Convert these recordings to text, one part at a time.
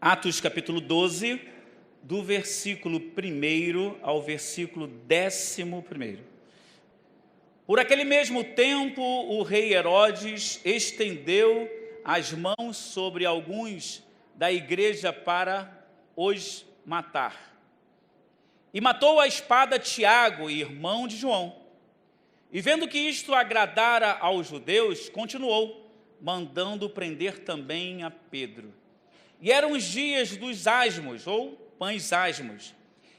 Atos capítulo 12, do versículo 1 ao versículo 11. Por aquele mesmo tempo, o rei Herodes estendeu as mãos sobre alguns da igreja para os matar. E matou à espada Tiago, irmão de João. E vendo que isto agradara aos judeus, continuou, mandando prender também a Pedro. E eram os dias dos asmos, ou pães asmos.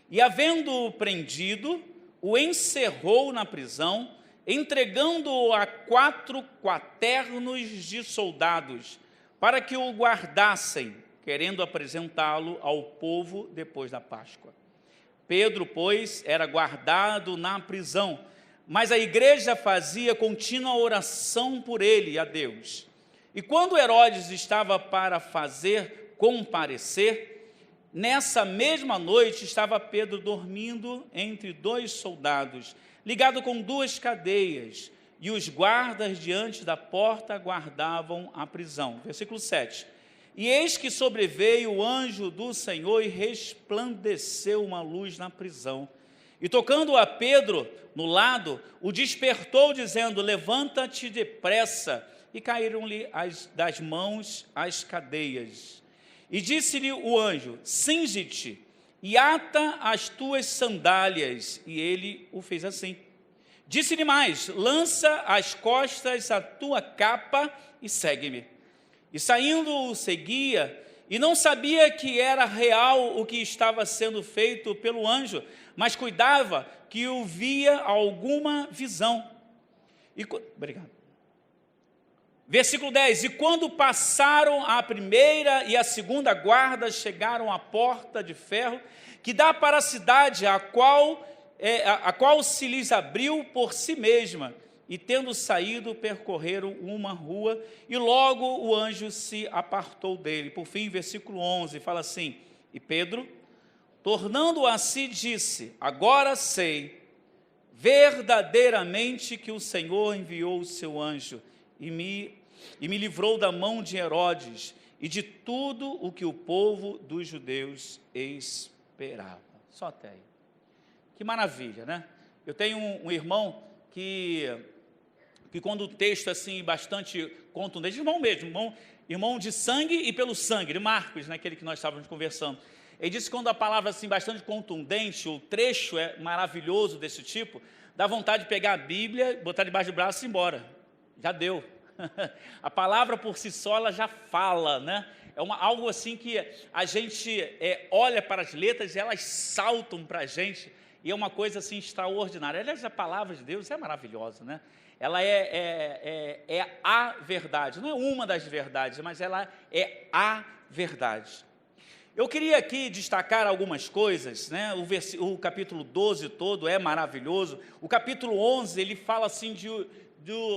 E havendo-o prendido, o encerrou na prisão, entregando-o a 4 quaternos de soldados, para que o guardassem, querendo apresentá-lo ao povo depois da Páscoa. Pedro, pois, era guardado na prisão, mas a igreja fazia contínua oração por ele a Deus. E quando Herodes estava para fazer comparecer, nessa mesma noite estava Pedro dormindo entre 2 soldados, ligado com 2 cadeias, e os guardas diante da porta guardavam a prisão. Versículo 7. E eis que sobreveio o anjo do Senhor e resplandeceu uma luz na prisão. E tocando a Pedro no lado, o despertou, dizendo: levanta-te depressa. E caíram-lhe das mãos as cadeias. E disse-lhe o anjo: cinge-te e ata as tuas sandálias. E ele o fez assim. Disse-lhe mais: lança às costas a tua capa e segue-me. E saindo o seguia, e não sabia que era real o que estava sendo feito pelo anjo, mas cuidava que o via alguma visão. Obrigado. Versículo 10, e quando passaram a primeira e a segunda guarda, chegaram à porta de ferro, que dá para a cidade, a qual se lhes abriu por si mesma, e tendo saído, percorreram uma rua, e logo o anjo se apartou dele. Por fim, versículo 11, fala assim: e Pedro, tornando a si, disse: agora sei verdadeiramente que o Senhor enviou o seu anjo, e me livrou da mão de Herodes e de tudo o que o povo dos judeus esperava. Só até aí. Que maravilha, né? Eu tenho um irmão que quando o texto assim bastante contundente, irmão mesmo, irmão de sangue e pelo sangue, de Marcos, naquele que nós estávamos conversando. Ele disse que quando a palavra assim bastante contundente, o trecho é maravilhoso desse tipo, dá vontade de pegar a Bíblia, botar debaixo do braço e ir embora. Já deu. A palavra por si só, ela já fala, né? É algo assim que a gente olha para as letras e elas saltam para a gente, e é uma coisa assim extraordinária. Aliás, a palavra de Deus é maravilhosa, né? Ela é a verdade, não é uma das verdades, mas ela é a verdade. Eu queria aqui destacar algumas coisas, né? O capítulo 12 todo é maravilhoso. O capítulo 11, ele fala assim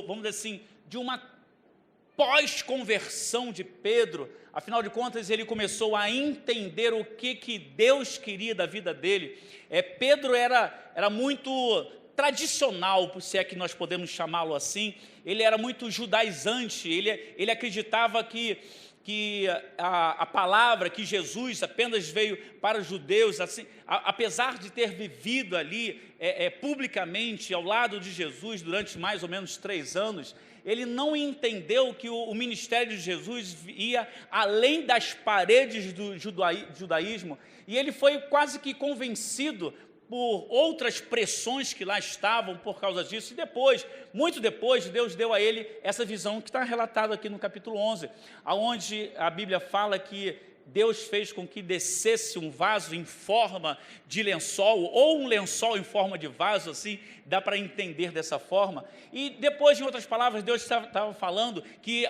vamos dizer assim, de uma pós-conversão de Pedro. Afinal de contas, ele começou a entender o que Deus queria da vida dele. Pedro era muito tradicional, se é que nós podemos chamá-lo assim. Ele era muito judaizante, ele acreditava que a palavra, que Jesus apenas veio para os judeus, assim, apesar de ter vivido ali publicamente ao lado de Jesus durante mais ou menos 3 anos, ele não entendeu que o ministério de Jesus ia além das paredes do judaísmo, e ele foi quase que convencido por outras pressões que lá estavam por causa disso, e depois, muito depois, Deus deu a ele essa visão que está relatada aqui no capítulo 11, onde a Bíblia fala que Deus fez com que descesse um vaso em forma de lençol, ou um lençol em forma de vaso, assim, dá para entender dessa forma. E depois, em outras palavras, Deus estava falando que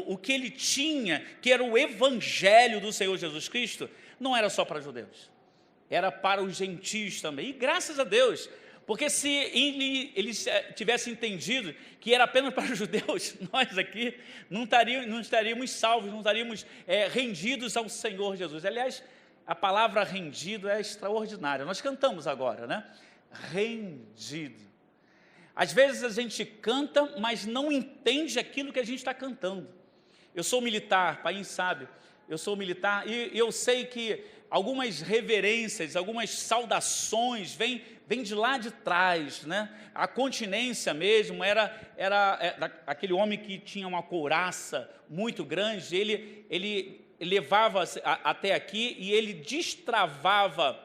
o que ele tinha, que era o evangelho do Senhor Jesus Cristo, não era só para judeus, era para os gentios também. E graças a Deus, porque se eles tivessem entendido que era apenas para os judeus, nós aqui não estaríamos salvos, não estaríamos rendidos ao Senhor Jesus. Aliás, a palavra rendido é extraordinária. Nós cantamos agora, né? Rendido. Às vezes a gente canta, mas não entende aquilo que a gente está cantando. Eu sou militar, Paim sabe, eu sou militar, e eu sei que algumas reverências, algumas saudações vêm de lá de trás, né? A continência mesmo era aquele homem que tinha uma couraça muito grande, ele levava até aqui e ele destravava,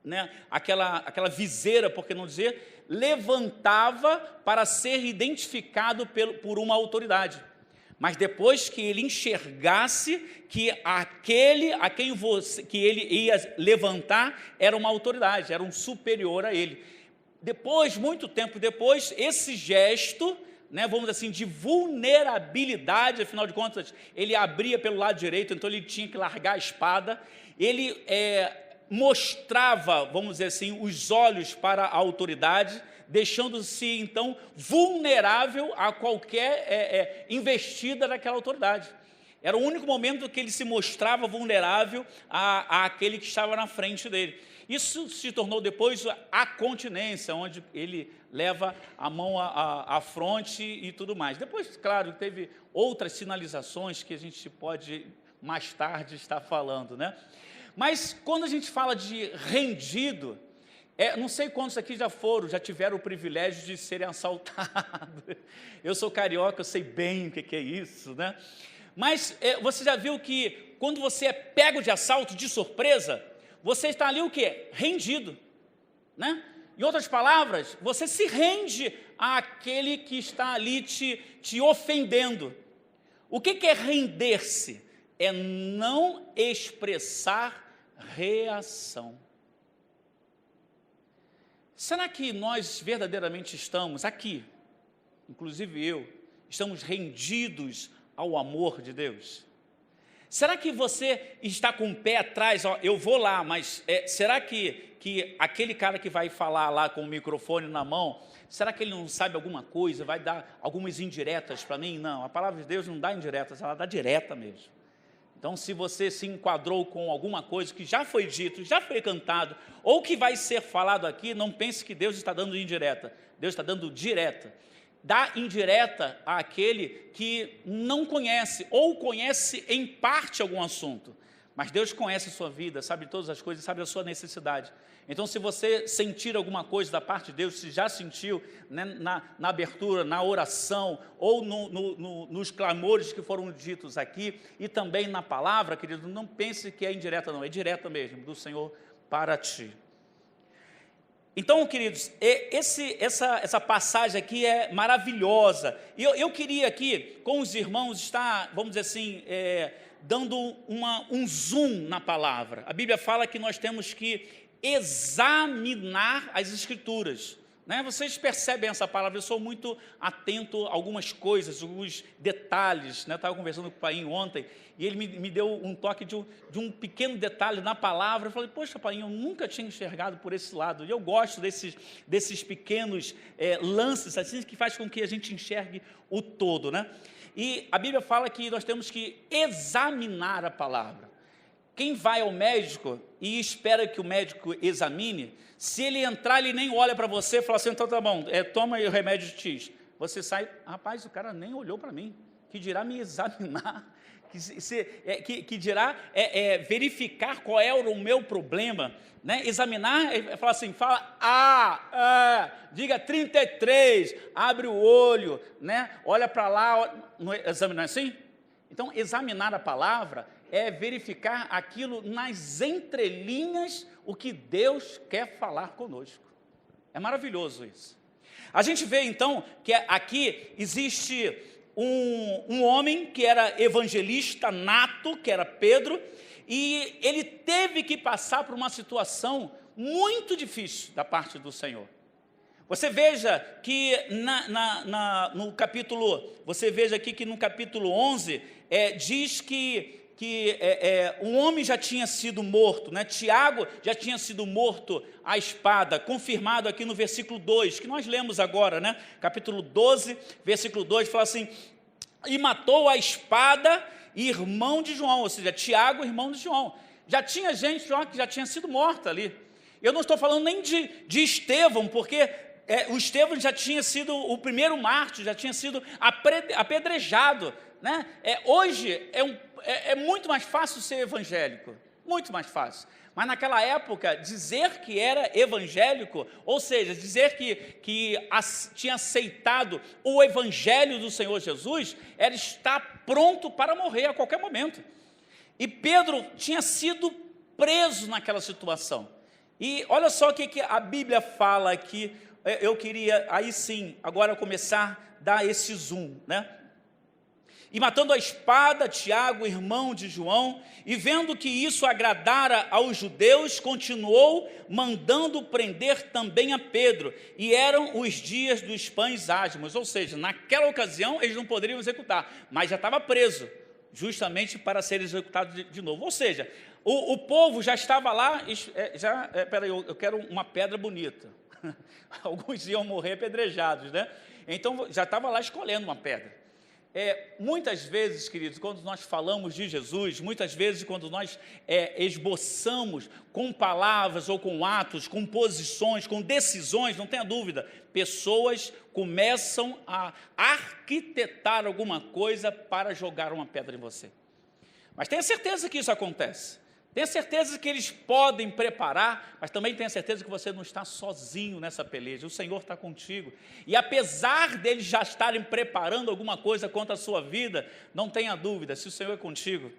né, aquela viseira, por que não dizer, levantava para ser identificado por uma autoridade. Mas depois que ele enxergasse que aquele a quem que ele ia levantar era uma autoridade, era um superior a ele. Depois, muito tempo depois, esse gesto, né, vamos dizer assim, de vulnerabilidade, afinal de contas, ele abria pelo lado direito, então ele tinha que largar a espada, ele mostrava, vamos dizer assim, os olhos para a autoridade, deixando-se, então, vulnerável a qualquer investida daquela autoridade. Era o único momento que ele se mostrava vulnerável àquele que estava na frente dele. Isso se tornou depois a continência, onde ele leva a mão à fronte e tudo mais. Depois, claro, teve outras sinalizações que a gente pode mais tarde estar falando, né? Mas quando a gente fala de rendido, não sei quantos aqui já tiveram o privilégio de serem assaltados. Eu sou carioca, eu sei bem o que é isso, né? Mas você já viu que quando você é pego de assalto, de surpresa, você está ali o quê? Rendido, né? Em outras palavras, você se rende àquele que está ali te ofendendo. O que é render-se? É não expressar reação. Será que nós verdadeiramente estamos aqui, inclusive eu, estamos rendidos ao amor de Deus? Será que você está com o pé atrás, eu vou lá, mas será que aquele cara que vai falar lá com o microfone na mão, será que ele não sabe alguma coisa, vai dar algumas indiretas para mim? Não, a palavra de Deus não dá indiretas, ela dá direta mesmo. Então, se você se enquadrou com alguma coisa que já foi dito, já foi cantado, ou que vai ser falado aqui, não pense que Deus está dando indireta. Deus está dando direta. Dá indireta àquele que não conhece, ou conhece em parte algum assunto. Mas Deus conhece a sua vida, sabe todas as coisas, sabe a sua necessidade. Então, se você sentir alguma coisa da parte de Deus, se já sentiu, né, na abertura, na oração, ou nos clamores que foram ditos aqui, e também na palavra, querido, não pense que é indireta não, é direta mesmo, do Senhor para ti. Então, queridos, essa passagem aqui é maravilhosa, e eu queria aqui, com os irmãos, estar, vamos dizer assim, dando um zoom na palavra. A Bíblia fala que nós temos que examinar as Escrituras, né? Vocês percebem essa palavra, eu sou muito atento a algumas coisas, alguns detalhes, né? Estava conversando com o Painho ontem, e ele me deu um toque de um pequeno detalhe na palavra. Eu falei, poxa, Painho, eu nunca tinha enxergado por esse lado, e eu gosto desses pequenos lances, assim, que faz com que a gente enxergue o todo, né? E a Bíblia fala que nós temos que examinar a palavra. Quem vai ao médico e espera que o médico examine, se ele entrar, ele nem olha para você e fala assim, então tá bom, toma aí o remédio X. Você sai, rapaz, o cara nem olhou para mim, que dirá me examinar, que dirá verificar qual é o meu problema, né? Examinar, fala assim, diga 33, abre o olho, né? Olha para lá, examinar assim? Então, examinar a palavra é verificar aquilo nas entrelinhas, o que Deus quer falar conosco. É maravilhoso isso. A gente vê então que aqui existe um homem que era evangelista nato, que era Pedro, e ele teve que passar por uma situação muito difícil da parte do Senhor. Você veja que no capítulo, no capítulo 11, diz que um homem já tinha sido morto, né? Tiago já tinha sido morto à espada, confirmado aqui no versículo 2, que nós lemos agora, né? Capítulo 12, versículo 2, fala assim, e matou a espada irmão de João, ou seja, Tiago, irmão de João. Já tinha gente que já tinha sido morta ali. Eu não estou falando nem de Estevão, porque o Estevão já tinha sido o primeiro mártir, já tinha sido apedrejado, né? Hoje é muito mais fácil ser evangélico, muito mais fácil. Mas naquela época, dizer que era evangélico, ou seja, dizer que tinha aceitado o evangelho do Senhor Jesus, era estar pronto para morrer a qualquer momento. E Pedro tinha sido preso naquela situação. E olha só o que a Bíblia fala aqui. Eu queria, aí sim, agora começar a dar esse zoom, né? E matando a espada, Tiago, irmão de João, e vendo que isso agradara aos judeus, continuou mandando prender também a Pedro. E eram os dias dos pães asmos, ou seja, naquela ocasião eles não poderiam executar, mas já estava preso, justamente para ser executado de novo. Ou seja, o povo já estava lá, peraí, eu quero uma pedra bonita. Alguns iam morrer apedrejados, né? Então já estava lá escolhendo uma pedra. Muitas vezes, queridos, quando nós falamos de Jesus, muitas vezes quando nós esboçamos com palavras ou com atos, com posições, com decisões, não tenha dúvida, pessoas começam a arquitetar alguma coisa para jogar uma pedra em você. Mas tenha certeza que isso acontece. Tenha certeza que eles podem preparar, mas também tenha certeza que você não está sozinho nessa peleja. O Senhor está contigo. E apesar deles já estarem preparando alguma coisa contra a sua vida, não tenha dúvida, se o Senhor é contigo,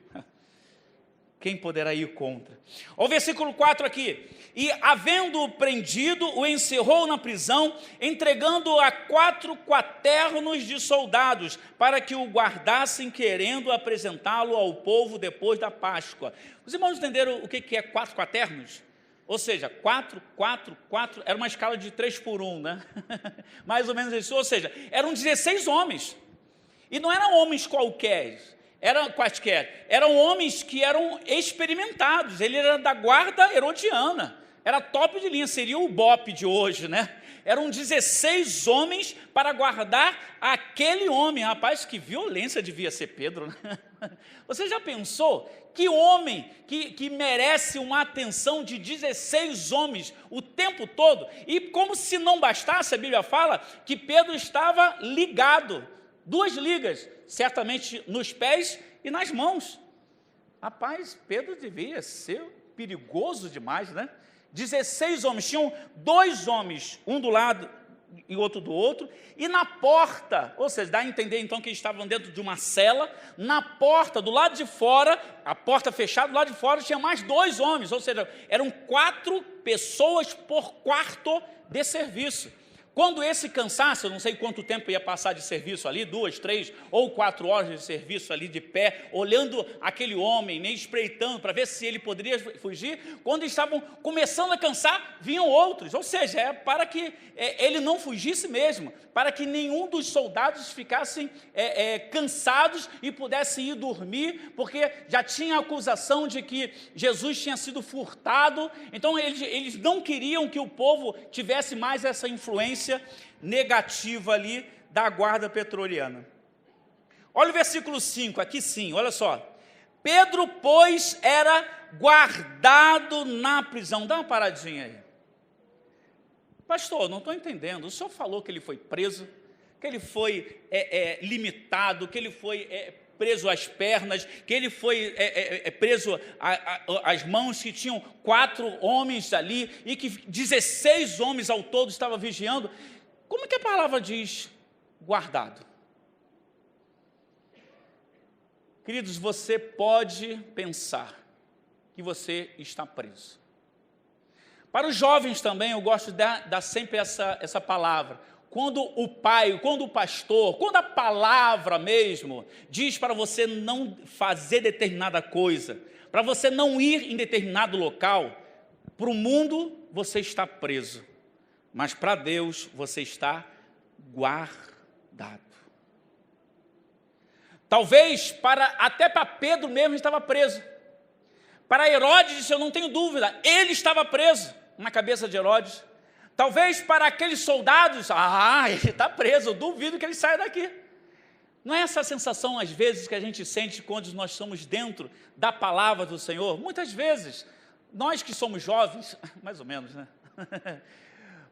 quem poderá ir contra? O versículo 4 aqui. E havendo-o prendido, o encerrou na prisão, entregando-o a 4 quaternos de soldados, para que o guardassem, querendo apresentá-lo ao povo depois da Páscoa. Os irmãos entenderam o que é 4 quaternos? Ou seja, 4, era uma escala de 3 por 1, né? Mais ou menos isso. Ou seja, eram 16 homens. E não eram homens qualquer. Eram homens que eram experimentados. Ele era da guarda herodiana, era top de linha, seria o BOPE de hoje, né? Eram 16 homens para guardar aquele homem. Rapaz, que violência devia ser Pedro, né? Você já pensou que homem que merece uma atenção de 16 homens o tempo todo? E como se não bastasse, a Bíblia fala que Pedro estava ligado, 2 ligas, certamente nos pés e nas mãos. Rapaz, Pedro devia ser perigoso demais, né? 16 homens, tinham 2 homens, um do lado e outro do outro, e na porta, ou seja, dá a entender então que eles estavam dentro de uma cela, na porta, do lado de fora, a porta fechada, do lado de fora tinha mais 2 homens, ou seja, eram 4 pessoas por quarto de serviço. Quando esse cansaço, eu não sei quanto tempo ia passar de serviço ali, 2, 3 ou 4 horas de serviço ali de pé, olhando aquele homem, nem espreitando para ver se ele poderia fugir, quando estavam começando a cansar, vinham outros, ou seja, para que ele não fugisse mesmo, para que nenhum dos soldados ficassem cansados e pudessem ir dormir, porque já tinha a acusação de que Jesus tinha sido furtado, então eles não queriam que o povo tivesse mais essa influência negativa ali da guarda pretoriana. Olha o versículo 5, aqui sim, olha só. Pedro, pois, era guardado na prisão. Dá uma paradinha aí. Pastor, não estou entendendo. O senhor falou que ele foi preso, que ele foi limitado, que ele foi preso às pernas, que ele foi preso às mãos, que tinham 4 homens ali, e que 16 homens ao todo estavam vigiando. Como é que a palavra diz guardado? Queridos, você pode pensar que você está preso. Para os jovens também, eu gosto de dar sempre essa palavra. Quando o pai, quando o pastor, quando a palavra mesmo diz para você não fazer determinada coisa, para você não ir em determinado local, para o mundo você está preso, mas para Deus você está guardado. Talvez até para Pedro mesmo estava preso. Para Herodes, eu não tenho dúvida, ele estava preso na cabeça de Herodes. Talvez para aqueles soldados, ele está preso, eu duvido que ele saia daqui. Não é essa a sensação, às vezes, que a gente sente quando nós estamos dentro da palavra do Senhor? Muitas vezes, nós que somos jovens, mais ou menos, né?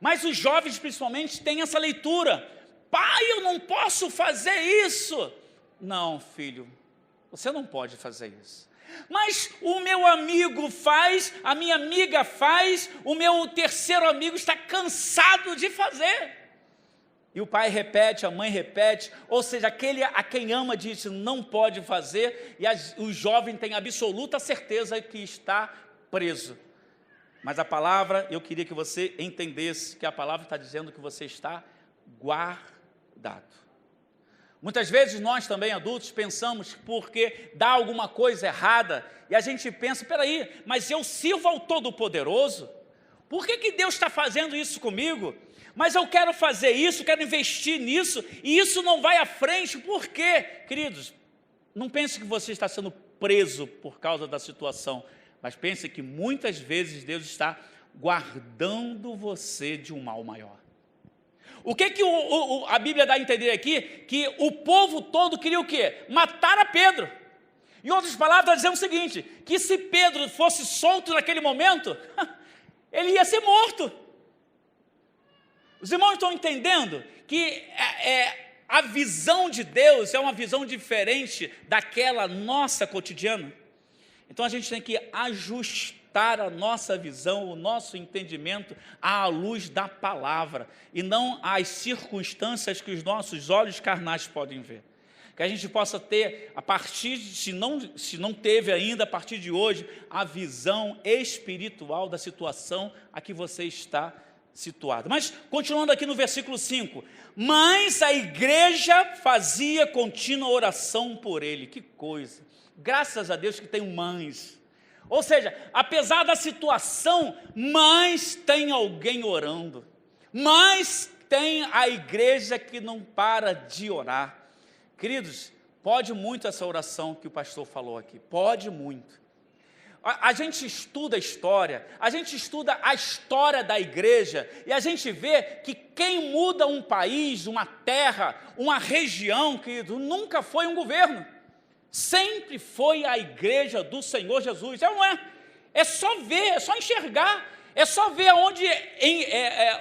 Mas os jovens, principalmente, têm essa leitura. Pai, eu não posso fazer isso. Não, filho, você não pode fazer isso. Mas o meu amigo faz, a minha amiga faz, o meu terceiro amigo está cansado de fazer. E o pai repete, a mãe repete, ou seja, aquele a quem ama diz não pode fazer, e o jovem tem absoluta certeza que está preso. Mas a palavra, eu queria que você entendesse que a palavra está dizendo que você está guardado. Muitas vezes nós também, adultos, pensamos porque dá alguma coisa errada, e a gente pensa, peraí, mas eu sirvo ao Todo-Poderoso, por que Deus está fazendo isso comigo? Mas eu quero fazer isso, quero investir nisso, e isso não vai à frente, por quê? Queridos, não pense que você está sendo preso por causa da situação, mas pense que muitas vezes Deus está guardando você de um mal maior. O que a Bíblia dá a entender aqui? Que o povo todo queria o quê? Matar a Pedro. Em outras palavras, dizendo o seguinte, que se Pedro fosse solto naquele momento, ele ia ser morto. Os irmãos estão entendendo que a visão de Deus é uma visão diferente daquela nossa cotidiana? Então a gente tem que ajustar a nossa visão, o nosso entendimento à luz da palavra e não às circunstâncias que os nossos olhos carnais podem ver. Que a gente possa ter, a partir de, se não teve ainda, a partir de hoje, a visão espiritual da situação a que você está situado. Mas, continuando aqui no versículo 5, mas a igreja fazia contínua oração por ele. Que coisa! Graças a Deus que tem mães. Ou seja, apesar da situação, mas tem alguém orando. Mas tem a igreja que não para de orar. Queridos, pode muito essa oração que o pastor falou aqui. Pode muito. A gente estuda a história, a gente estuda a história da igreja e a gente vê que quem muda um país, uma terra, uma região, querido, nunca foi um governo. Sempre foi a igreja do Senhor Jesus, não é? É só ver, é só enxergar, é só ver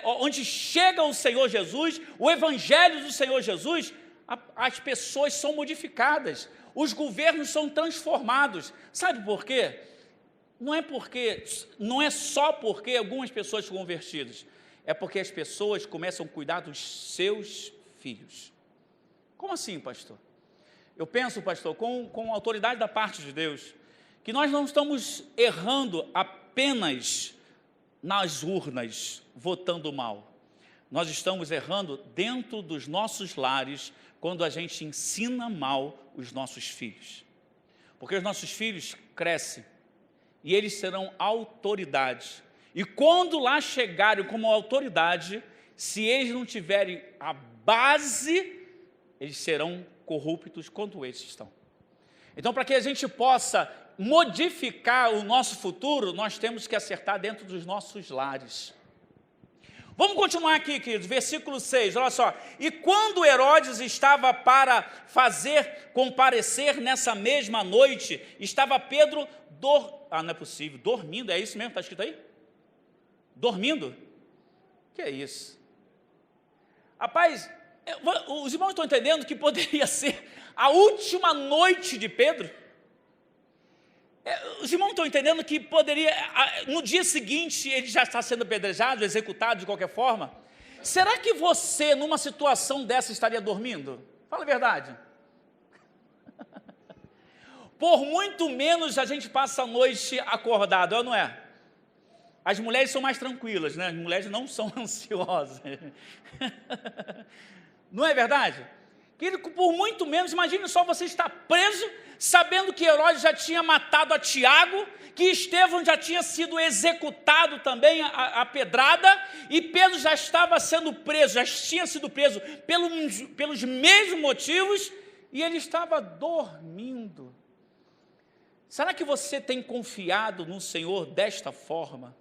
onde chega o Senhor Jesus, o evangelho do Senhor Jesus, as pessoas são modificadas, os governos são transformados. Sabe por quê? Não é só porque algumas pessoas são convertidas, é porque as pessoas começam a cuidar dos seus filhos. Como assim, pastor? Eu penso, pastor, com autoridade da parte de Deus, que nós não estamos errando apenas nas urnas, votando mal. Nós estamos errando dentro dos nossos lares, quando a gente ensina mal os nossos filhos. Porque os nossos filhos crescem, e eles serão autoridades. E quando lá chegarem como autoridade, se eles não tiverem a base, eles serão corruptos quanto esses estão. Então, para que a gente possa modificar o nosso futuro, nós temos que acertar dentro dos nossos lares. Vamos continuar aqui, queridos, versículo 6, olha só. E quando Herodes estava para fazer comparecer nessa mesma noite, estava Pedro não é possível, dormindo, é isso mesmo, está escrito aí? Dormindo? Que é isso? Rapaz, os irmãos estão entendendo que poderia ser a última noite de Pedro? Os irmãos estão entendendo que poderia, no dia seguinte, ele já está sendo apedrejado, executado de qualquer forma? Será que você, numa situação dessa, estaria dormindo? Fala a verdade. Por muito menos a gente passa a noite acordado, ou não é? As mulheres são mais tranquilas, né? As mulheres não são ansiosas. Não é verdade? Querido, por muito menos, imagine só você estar preso, sabendo que Herodes já tinha matado a Tiago, que Estevão já tinha sido executado também a pedrada, e Pedro já estava sendo preso, já tinha sido preso pelos mesmos motivos, e ele estava dormindo. Será que você tem confiado no Senhor desta forma?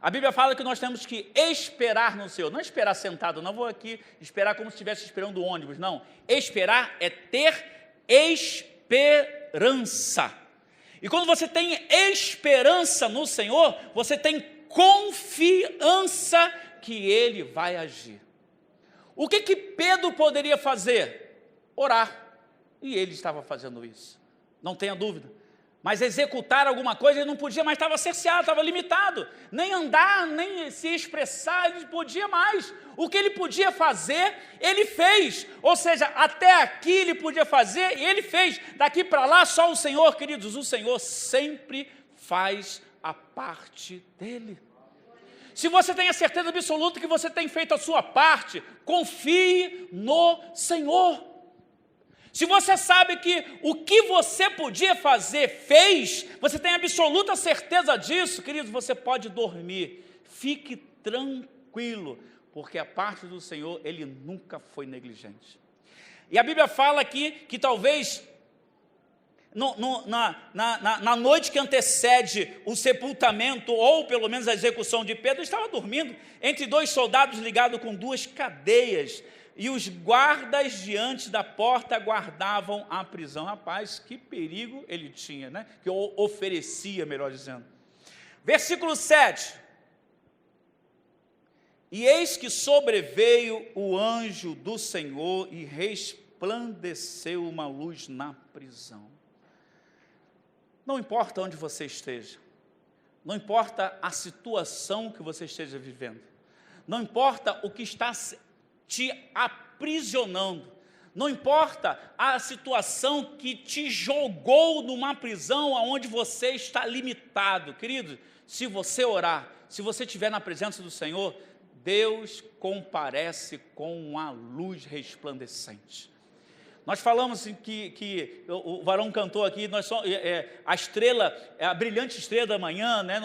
A Bíblia fala que nós temos que esperar no Senhor. Não esperar sentado, não vou aqui esperar como se estivesse esperando o ônibus, não. Esperar é ter esperança. E quando você tem esperança no Senhor, você tem confiança que ele vai agir. O que Pedro poderia fazer? Orar. E ele estava fazendo isso, não tenha dúvida. Mas executar alguma coisa ele não podia, mas estava cerceado, estava limitado. Nem andar, nem se expressar, ele não podia mais. O que ele podia fazer, ele fez. Ou seja, até aqui ele podia fazer, e ele fez. Daqui para lá, só o Senhor, queridos, o Senhor sempre faz a parte dele. Se você tem a certeza absoluta que você tem feito a sua parte, confie no Senhor. Se você sabe que o que você podia fazer, fez, você tem absoluta certeza disso, queridos, você pode dormir. Fique tranquilo, porque a parte do Senhor, Ele nunca foi negligente. E a Bíblia fala aqui que talvez na noite que antecede o sepultamento, ou pelo menos a execução de Pedro, ele estava dormindo entre dois soldados ligados com duas cadeias, e os guardas diante da porta guardavam a prisão. Rapaz, que perigo ele tinha, né? Que oferecia, melhor dizendo. Versículo 7. E eis que sobreveio o anjo do Senhor e resplandeceu uma luz na prisão. Não importa onde você esteja, não importa a situação que você esteja vivendo, não importa o que está te aprisionando, não importa a situação que te jogou numa prisão onde você está limitado. Querido, se você orar, se você estiver na presença do Senhor, Deus comparece com a luz resplandecente. Nós falamos que o varão cantou aqui, nós somos, a estrela, a brilhante estrela da manhã, né?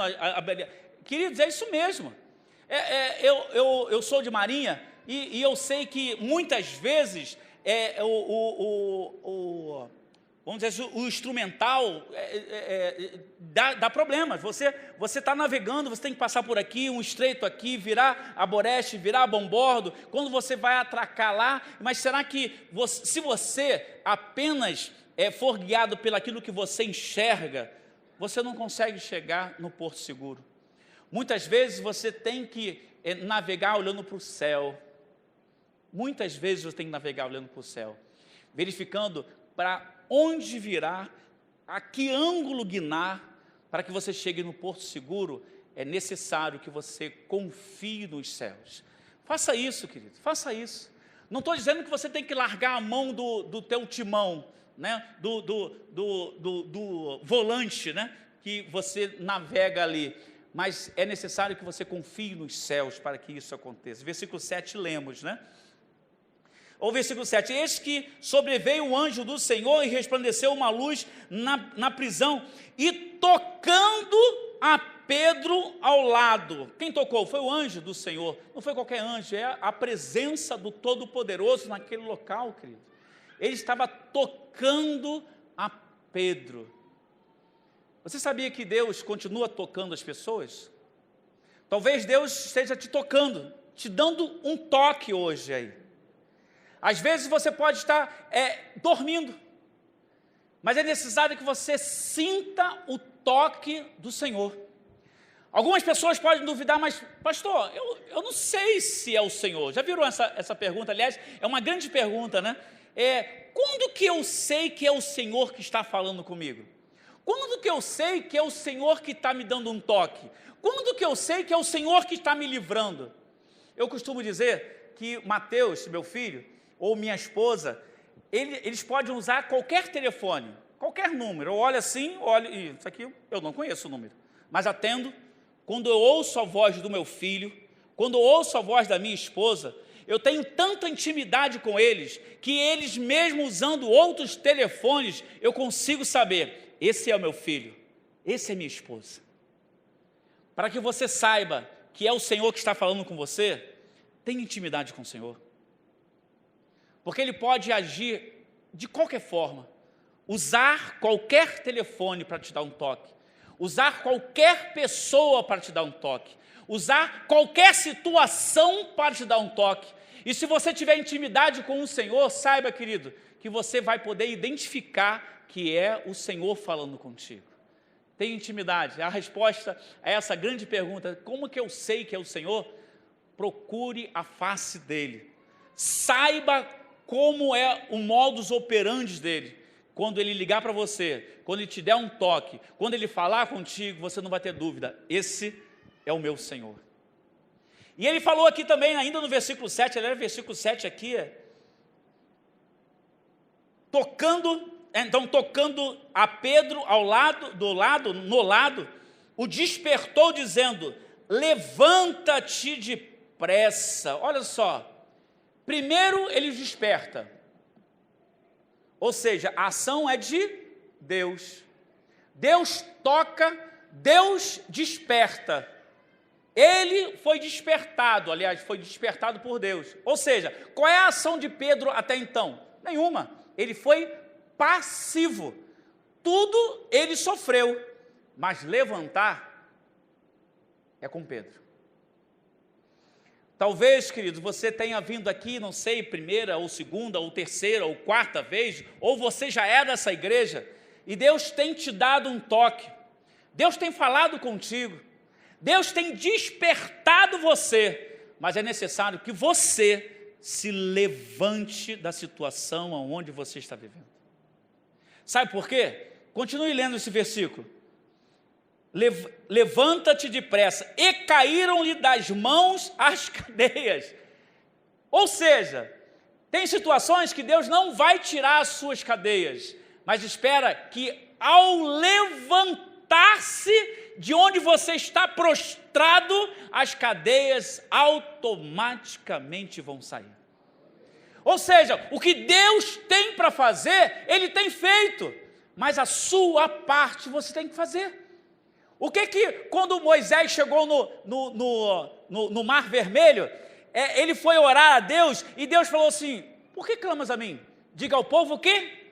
Queridos, é isso mesmo. Eu sou de Marinha, e eu sei que muitas vezes vamos dizer, o instrumental dá problemas. Você está navegando, você tem que passar por aqui, um estreito aqui, virar a Boreste, virar a Bombordo, quando você vai atracar lá, mas será que se você apenas for guiado pelaquilo que você enxerga, você não consegue chegar no porto seguro? Muitas vezes você tem que navegar olhando para o céu. Muitas vezes você tem que navegar olhando para o céu, verificando para onde virar, a que ângulo guinar, para que você chegue no porto seguro. É necessário que você confie nos céus. Faça isso, querido, faça isso. Não estou dizendo que você tem que largar a mão do teu timão, né? do volante, né? Que você navega ali, mas é necessário que você confie nos céus para que isso aconteça. Versículo 7 lemos, né? O versículo 7, eis que sobreveio o anjo do Senhor e resplandeceu uma luz na prisão, e tocando a Pedro ao lado. Quem tocou? Foi o anjo do Senhor, não foi qualquer anjo, é a presença do Todo-Poderoso naquele local, querido. Ele estava tocando a Pedro. Você sabia que Deus continua tocando as pessoas? Talvez Deus esteja te tocando, te dando um toque hoje aí. Às vezes você pode estar dormindo, mas é necessário que você sinta o toque do Senhor. Algumas pessoas podem duvidar, mas pastor, eu não sei se é o Senhor. Já viram essa pergunta? Aliás, é uma grande pergunta, né? Quando que eu sei que é o Senhor que está falando comigo? Quando que eu sei que é o Senhor que está me dando um toque? Quando que eu sei que é o Senhor que está me livrando? Eu costumo dizer que Mateus, meu filho, ou minha esposa, eles podem usar qualquer telefone, qualquer número. Eu olho assim, e isso aqui eu não conheço o número, mas atendo. Quando eu ouço a voz do meu filho, quando eu ouço a voz da minha esposa, eu tenho tanta intimidade com eles, que eles mesmo usando outros telefones, eu consigo saber, esse é o meu filho, esse é minha esposa. Para que você saiba que é o Senhor que está falando com você, tenha intimidade com o Senhor. Porque Ele pode agir de qualquer forma, usar qualquer telefone para te dar um toque, usar qualquer pessoa para te dar um toque, usar qualquer situação para te dar um toque. E se você tiver intimidade com o Senhor, saiba, querido, que você vai poder identificar que é o Senhor falando contigo. Tenha intimidade. A resposta a essa grande pergunta, como que eu sei que é o Senhor? procure a face dele. Saiba como é o modus operandi dele. Quando ele ligar para você, quando ele te der um toque, quando ele falar contigo, você não vai ter dúvida. Esse é o meu Senhor. E ele falou aqui também, ainda no versículo 7, ele era versículo 7 aqui, tocando a Pedro no lado, o despertou dizendo, levanta-te depressa. Olha só, primeiro ele desperta, ou seja, a ação é de Deus. Deus toca, Deus desperta. Ele foi despertado, aliás, foi despertado por Deus. Ou seja, qual é a ação de Pedro até então? Nenhuma. Ele foi passivo. Tudo ele sofreu, mas levantar é com Pedro. Talvez, querido, você tenha vindo aqui, não sei, primeira ou segunda ou terceira ou quarta vez, ou você já é dessa igreja, e Deus tem te dado um toque, Deus tem falado contigo, Deus tem despertado você, mas é necessário que você se levante da situação onde você está vivendo. Sabe por quê? Continue lendo esse versículo. Levanta-te depressa, e caíram-lhe das mãos as cadeias. Ou seja, tem situações que Deus não vai tirar as suas cadeias, mas espera que ao levantar-se de onde você está prostrado, as cadeias automaticamente vão sair. Ou seja, o que Deus tem para fazer, Ele tem feito, mas a sua parte você tem que fazer. O que quando Moisés chegou no Mar Vermelho, ele foi orar a Deus, e Deus falou assim, por que clamas a mim? Diga ao povo que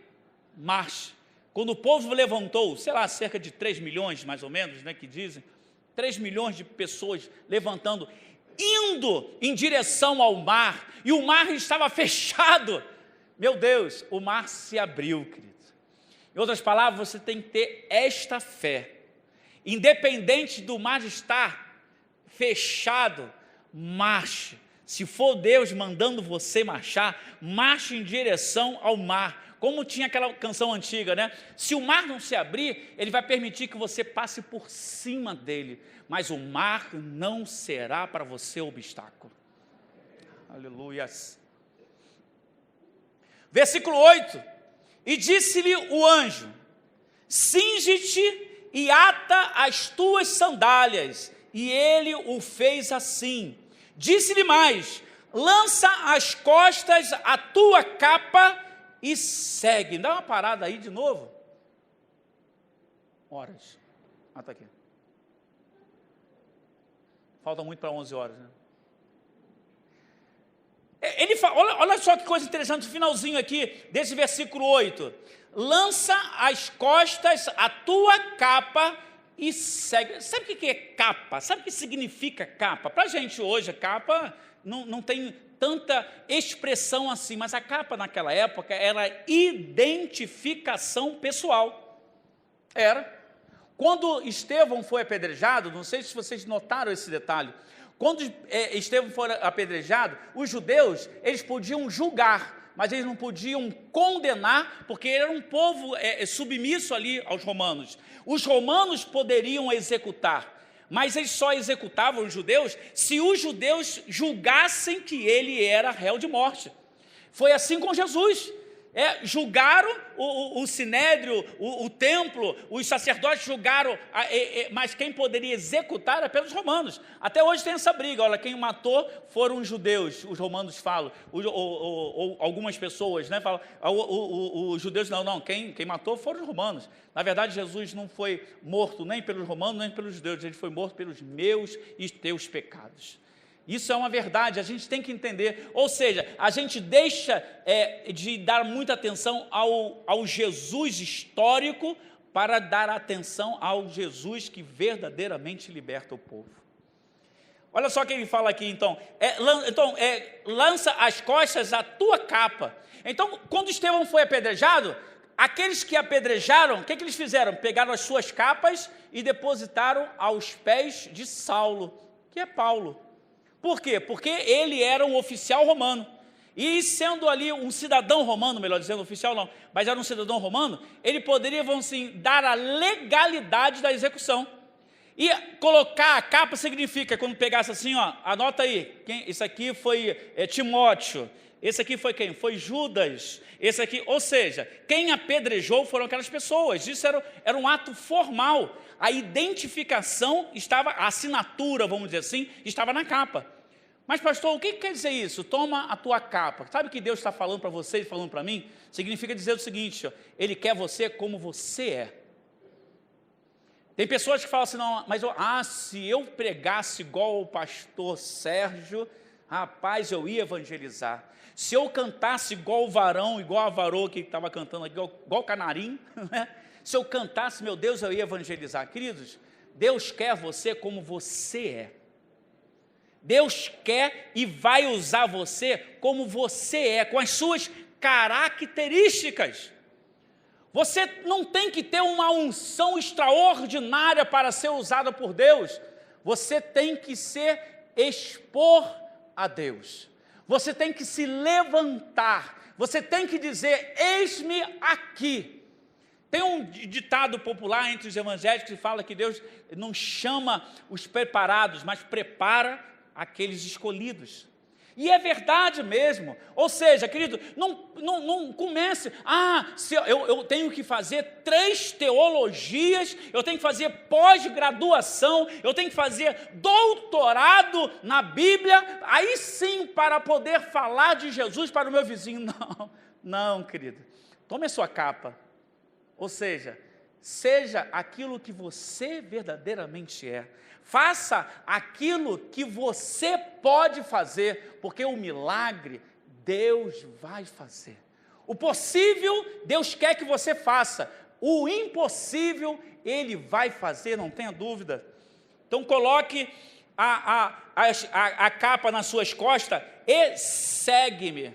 marche. Quando o povo levantou, sei lá, cerca de 3 milhões, mais ou menos, né, que dizem, 3 milhões de pessoas levantando, indo em direção ao mar, e o mar estava fechado. Meu Deus, o mar se abriu, querido. Em outras palavras, você tem que ter esta fé. Independente do mar estar fechado, marche. Se for Deus mandando você marchar, marche em direção ao mar. Como tinha aquela canção antiga, né? Se o mar não se abrir, ele vai permitir que você passe por cima dele, mas o mar não será para você obstáculo. Aleluias. Versículo 8. E disse-lhe o anjo, cinge-te e ata as tuas sandálias. E ele o fez assim. Disse-lhe mais, lança às costas a tua capa e segue. Dá uma parada aí de novo. Horas. Está aqui. Falta muito para 11 horas, né? Ele fala, olha só que coisa interessante, no finalzinho aqui desse versículo 8. Lança às costas a tua capa e segue. Sabe o que é capa? Sabe o que significa capa? Para a gente hoje, a capa não tem tanta expressão assim, mas a capa naquela época era identificação pessoal. Era. Quando Estevão foi apedrejado, não sei se vocês notaram esse detalhe, quando Estevão foi apedrejado, os judeus, eles podiam julgar, mas eles não podiam condenar, porque era um povo submisso ali aos romanos. Os romanos poderiam executar, mas eles só executavam os judeus se os judeus julgassem que ele era réu de morte. Foi assim com Jesus. Julgaram o sinédrio, o templo, os sacerdotes julgaram, mas quem poderia executar era pelos romanos. Até hoje tem essa briga, olha, quem matou foram os judeus, os romanos falam, ou algumas pessoas, né, falam, os judeus não, quem matou foram os romanos. Na verdade, Jesus não foi morto nem pelos romanos, nem pelos judeus, ele foi morto pelos meus e teus pecados. Isso é uma verdade, a gente tem que entender, ou seja, a gente deixa de dar muita atenção ao Jesus histórico para dar atenção ao Jesus que verdadeiramente liberta o povo. Olha só o que ele fala aqui então, lança às costas a tua capa. Então, quando Estevão foi apedrejado, aqueles que apedrejaram, o que eles fizeram? Pegaram as suas capas e depositaram aos pés de Saulo, que é Paulo. Por quê? Porque ele era um oficial romano. E sendo ali um cidadão romano, melhor dizendo, oficial não, mas era um cidadão romano, ele poderia, vamos assim, dar a legalidade da execução. E colocar a capa significa, quando pegasse assim, ó, anota aí, isso aqui foi Timóteo, esse aqui foi quem? Foi Judas, esse aqui, ou seja, quem apedrejou foram aquelas pessoas, isso era um ato formal, a identificação estava, a assinatura, vamos dizer assim, estava na capa. Mas pastor, o que quer dizer isso? Toma a tua capa. Sabe o que Deus está falando para você e falando para mim? Significa dizer o seguinte, ó, Ele quer você como você é. Tem pessoas que falam assim, não, mas se eu pregasse igual o pastor Sérgio, rapaz, eu ia evangelizar. Se eu cantasse igual o varão, igual a varô que estava cantando aqui, igual o canarim, né? Se eu cantasse, meu Deus, eu ia evangelizar. Queridos, Deus quer você como você é. Deus quer e vai usar você como você é, com as suas características. Você não tem que ter uma unção extraordinária para ser usada por Deus. Você tem que expor a Deus. Você tem que se levantar. Você tem que dizer, eis-me aqui. Tem um ditado popular entre os evangélicos que fala que Deus não chama os preparados, mas prepara aqueles escolhidos. E é verdade mesmo. Ou seja, querido, não comece, se eu tenho que fazer 3 teologias, eu tenho que fazer pós-graduação, eu tenho que fazer doutorado na Bíblia, aí sim para poder falar de Jesus para o meu vizinho. Não, querido. Tome a sua capa. Ou seja, seja aquilo que você verdadeiramente é. Faça aquilo que você pode fazer, porque o milagre Deus vai fazer. O possível Deus quer que você faça, o impossível Ele vai fazer, não tenha dúvida. Então coloque a capa nas suas costas e segue-me.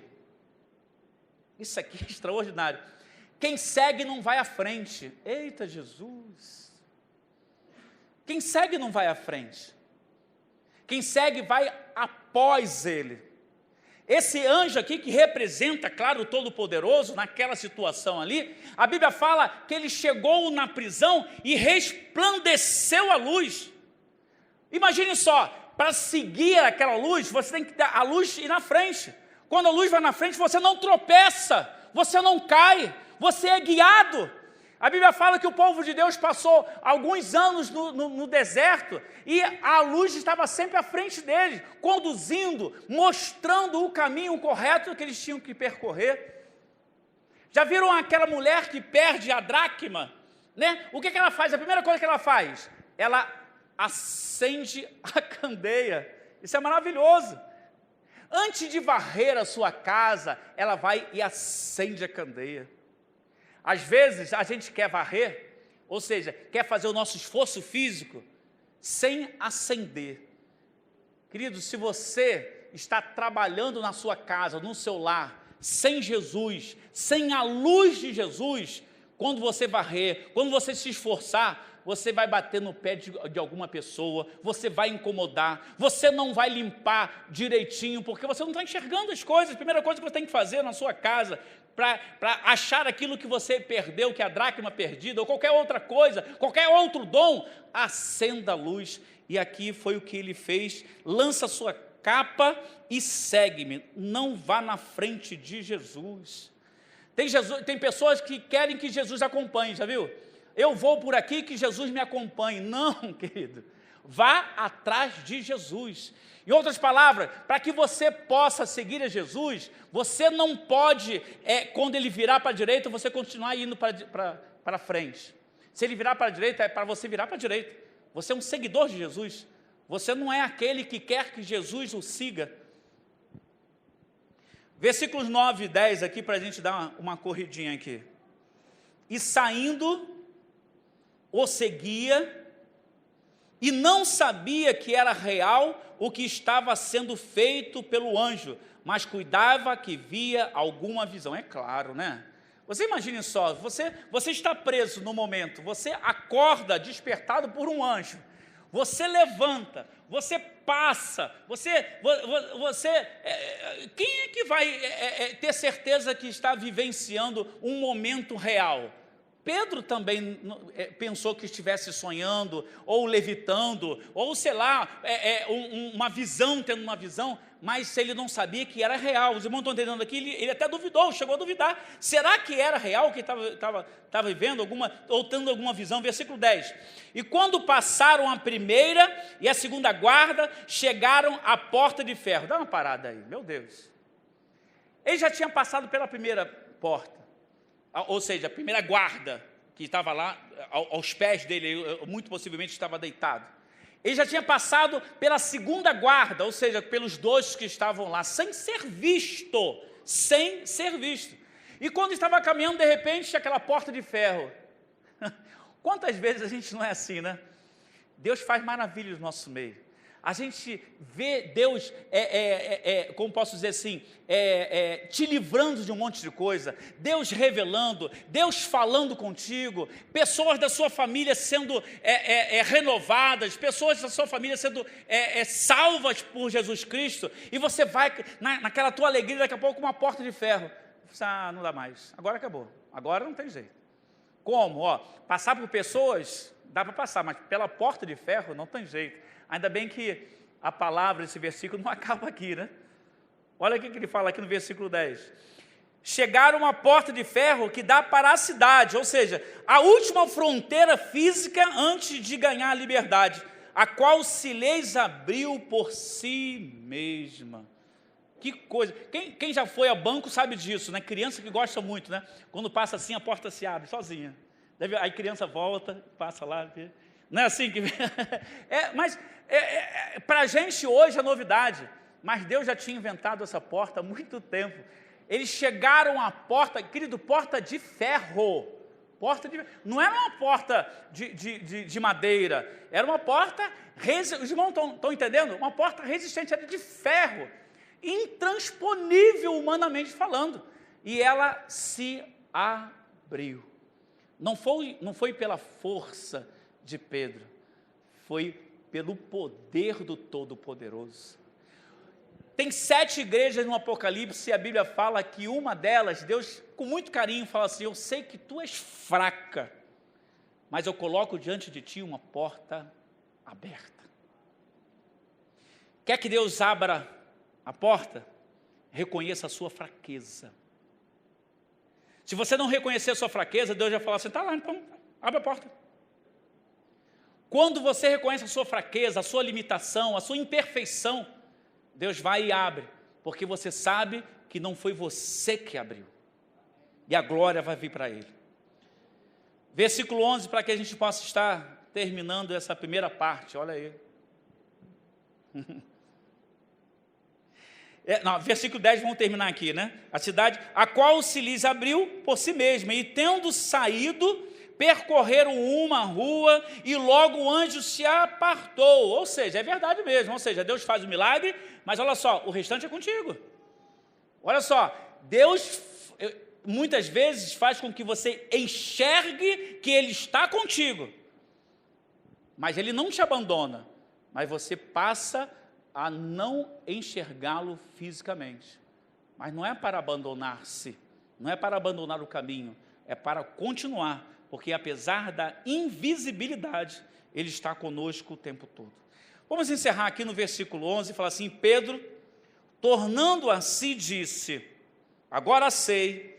Isso aqui é extraordinário. Quem segue não vai à frente. Eita Jesus! Quem segue não vai à frente. Quem segue vai após ele. Esse anjo aqui que representa, claro, o Todo-Poderoso, naquela situação ali, a Bíblia fala que ele chegou na prisão e resplandeceu a luz. Imagine só, para seguir aquela luz, você tem que dar a luz ir na frente. Quando a luz vai na frente, você não tropeça, você não cai, você é guiado. A Bíblia fala que o povo de Deus passou alguns anos no deserto e a luz estava sempre à frente deles, conduzindo, mostrando o caminho correto que eles tinham que percorrer. Já viram aquela mulher que perde a dracma? Né? O que ela faz? A primeira coisa que ela faz, ela acende a candeia. Isso é maravilhoso. Antes de varrer a sua casa, ela vai e acende a candeia. Às vezes a gente quer varrer, ou seja, quer fazer o nosso esforço físico sem acender. Querido, se você está trabalhando na sua casa, no seu lar, sem Jesus, sem a luz de Jesus, quando você varrer, quando você se esforçar, você vai bater no pé de alguma pessoa, você vai incomodar, você não vai limpar direitinho, porque você não está enxergando as coisas. A primeira coisa que você tem que fazer na sua casa, para achar aquilo que você perdeu, que é a dracma perdida, ou qualquer outra coisa, qualquer outro dom, acenda a luz. E aqui foi o que ele fez, lança a sua capa e segue-me, não vá na frente de Jesus. Tem pessoas que querem que Jesus acompanhe, já viu? Eu vou por aqui que Jesus me acompanhe. Não, querido, vá atrás de Jesus. Em outras palavras, para que você possa seguir a Jesus, você não pode, quando ele virar para a direita, você continuar indo para frente. Se ele virar para a direita, é para você virar para a direita. Você é um seguidor de Jesus. Você não é aquele que quer que Jesus o siga. Versículos 9 e 10 aqui, para a gente dar uma corridinha aqui. E saindo, o seguia, e não sabia que era real o que estava sendo feito pelo anjo, mas cuidava que via alguma visão. É claro, né? Você imagine só, você está preso no momento, você acorda despertado por um anjo. você levanta, você passa, quem é que vai ter certeza que está vivenciando um momento real? Pedro também pensou que estivesse sonhando, ou levitando, ou sei lá, uma visão, tendo uma visão, mas ele não sabia que era real. Os irmãos estão entendendo aqui, ele até duvidou, chegou a duvidar. Será que era real que estava vivendo ou tendo alguma visão? Versículo 10. E quando passaram a primeira e a segunda guarda, chegaram à porta de ferro. Dá uma parada aí, meu Deus. Ele já tinha passado pela primeira porta. Ou seja, a primeira guarda que estava lá, aos pés dele, muito possivelmente estava deitado. Ele já tinha passado pela segunda guarda, ou seja, pelos dois que estavam lá, sem ser visto, E quando estava caminhando, de repente, aquela porta de ferro. Quantas vezes a gente não é assim, né? Deus faz maravilhas no nosso meio. A gente vê Deus, como posso dizer assim, te livrando de um monte de coisa, Deus revelando, Deus falando contigo, pessoas da sua família sendo renovadas, pessoas da sua família sendo salvas por Jesus Cristo, e você vai naquela tua alegria, daqui a pouco uma porta de ferro, não dá mais, agora acabou, agora não tem jeito. Como? Passar por pessoas, dá para passar, mas pela porta de ferro não tem jeito. Ainda bem que a palavra, esse versículo, não acaba aqui, né? Olha o que ele fala aqui no versículo 10. Chegaram à porta de ferro que dá para a cidade, ou seja, a última fronteira física antes de ganhar a liberdade, a qual se lhes abriu por si mesma. Que coisa. Quem já foi a banco sabe disso, né? Criança que gosta muito, né? Quando passa assim, a porta se abre sozinha. Aí a criança volta, passa lá. Não é assim que... mas para a gente hoje é novidade, mas Deus já tinha inventado essa porta há muito tempo. Eles chegaram à porta, querido, porta de ferro. Não era uma porta de madeira, era uma porta, os irmãos estão entendendo? Uma porta resistente, era de ferro, intransponível humanamente falando. E ela se abriu. Não foi pela força de Pedro, foi pelo poder do Todo-Poderoso. Tem 7 igrejas no Apocalipse e a Bíblia fala que uma delas, Deus com muito carinho fala assim, eu sei que tu és fraca, mas eu coloco diante de ti uma porta aberta. Quer que Deus abra a porta? Reconheça a sua fraqueza. Se você não reconhecer a sua fraqueza, Deus vai falar assim, tá lá, então abre a porta. Quando você reconhece a sua fraqueza, a sua limitação, a sua imperfeição, Deus vai e abre, porque você sabe que não foi você que abriu. E a glória vai vir para Ele. Versículo 11, para que a gente possa estar terminando essa primeira parte, olha aí. Versículo 10, vamos terminar aqui, né? A cidade, a qual se lhes abriu por si mesma, e tendo saído, percorreram uma rua e logo o anjo se apartou. Ou seja, é verdade mesmo, ou seja, Deus faz o milagre, mas olha só, o restante é contigo. Olha só, Deus muitas vezes faz com que você enxergue que Ele está contigo, mas Ele não te abandona, mas você passa a não enxergá-lo fisicamente. Mas não é para abandonar-se, não é para abandonar o caminho, é para continuar, porque apesar da invisibilidade, Ele está conosco o tempo todo. Vamos encerrar aqui no versículo 11, fala assim, Pedro, tornando a si, disse, agora sei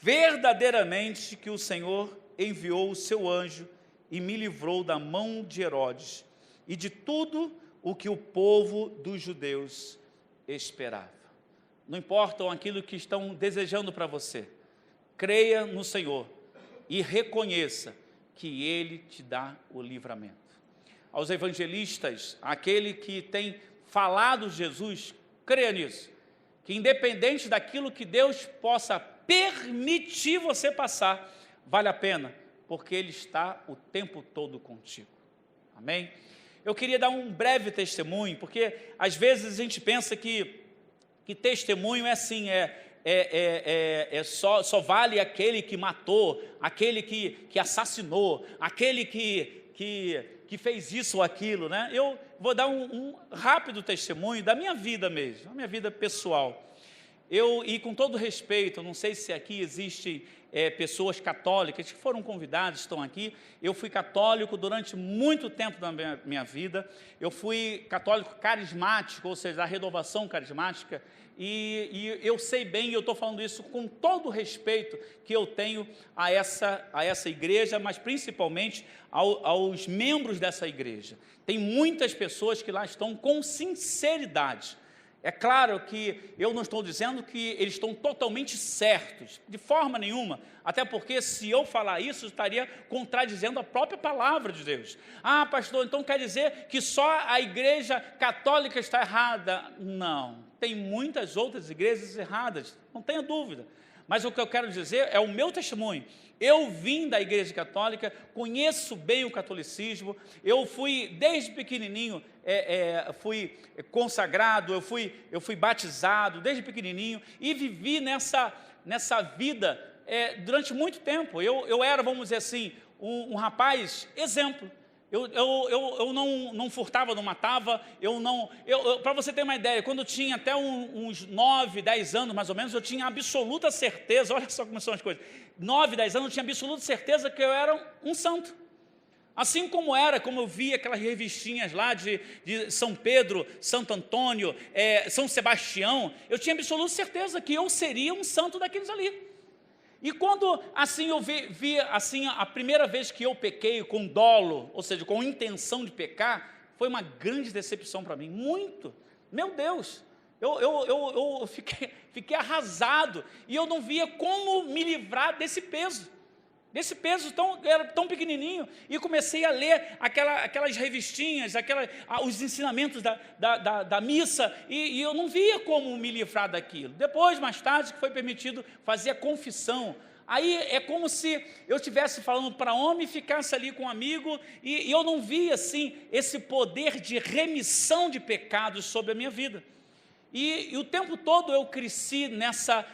verdadeiramente que o Senhor enviou o seu anjo e me livrou da mão de Herodes e de tudo o que o povo dos judeus esperava. Não importa aquilo que estão desejando para você, creia no Senhor e reconheça que Ele te dá o livramento. Aos evangelistas, aquele que tem falado de Jesus, creia nisso, que independente daquilo que Deus possa permitir você passar, vale a pena, porque Ele está o tempo todo contigo. Amém? Eu queria dar um breve testemunho, porque às vezes a gente pensa que testemunho é assim, só vale aquele que matou, aquele que assassinou, aquele que que fez isso ou aquilo, né? Eu vou dar um rápido testemunho da minha vida mesmo, da minha vida pessoal. E com todo respeito, não sei se aqui existem pessoas católicas que foram convidadas, estão aqui. Eu fui católico durante muito tempo da minha vida. Eu fui católico carismático, ou seja, da renovação carismática. E eu sei bem, eu estou falando isso com todo o respeito que eu tenho a essa igreja, mas principalmente aos membros dessa igreja. Tem muitas pessoas que lá estão com sinceridade. É claro que eu não estou dizendo que eles estão totalmente certos, de forma nenhuma, até porque se eu falar isso, eu estaria contradizendo a própria palavra de Deus. Ah, pastor, então quer dizer que só a igreja católica está errada? Não, tem muitas outras igrejas erradas, não tenha dúvida. Mas o que eu quero dizer é o meu testemunho. Eu vim da igreja católica, conheço bem o catolicismo, eu fui desde pequenininho, fui consagrado, eu fui batizado desde pequenininho e vivi nessa vida durante muito tempo. Eu era, vamos dizer assim, um rapaz exemplo. Eu não furtava, não matava, para você ter uma ideia, quando eu tinha até uns 9, 10 anos mais ou menos, eu tinha absoluta certeza, olha só como são as coisas, 9, 10 anos eu tinha absoluta certeza que eu era um santo. Assim como eu via aquelas revistinhas lá de São Pedro, Santo Antônio, São Sebastião, eu tinha absoluta certeza que eu seria um santo daqueles ali. E quando assim eu vi assim, a primeira vez que eu pequei com dolo, ou seja, com intenção de pecar, foi uma grande decepção para mim, muito. Meu Deus, eu fiquei arrasado, e eu não via como me livrar desse peso era tão pequenininho, e comecei a ler aquelas revistinhas, os ensinamentos da missa, e eu não via como me livrar daquilo. Depois, mais tarde, que foi permitido fazer a confissão, aí é como se eu estivesse falando para homem e ficasse ali com um amigo, e eu não via assim, esse poder de remissão de pecados sobre a minha vida, e o tempo todo eu cresci nessa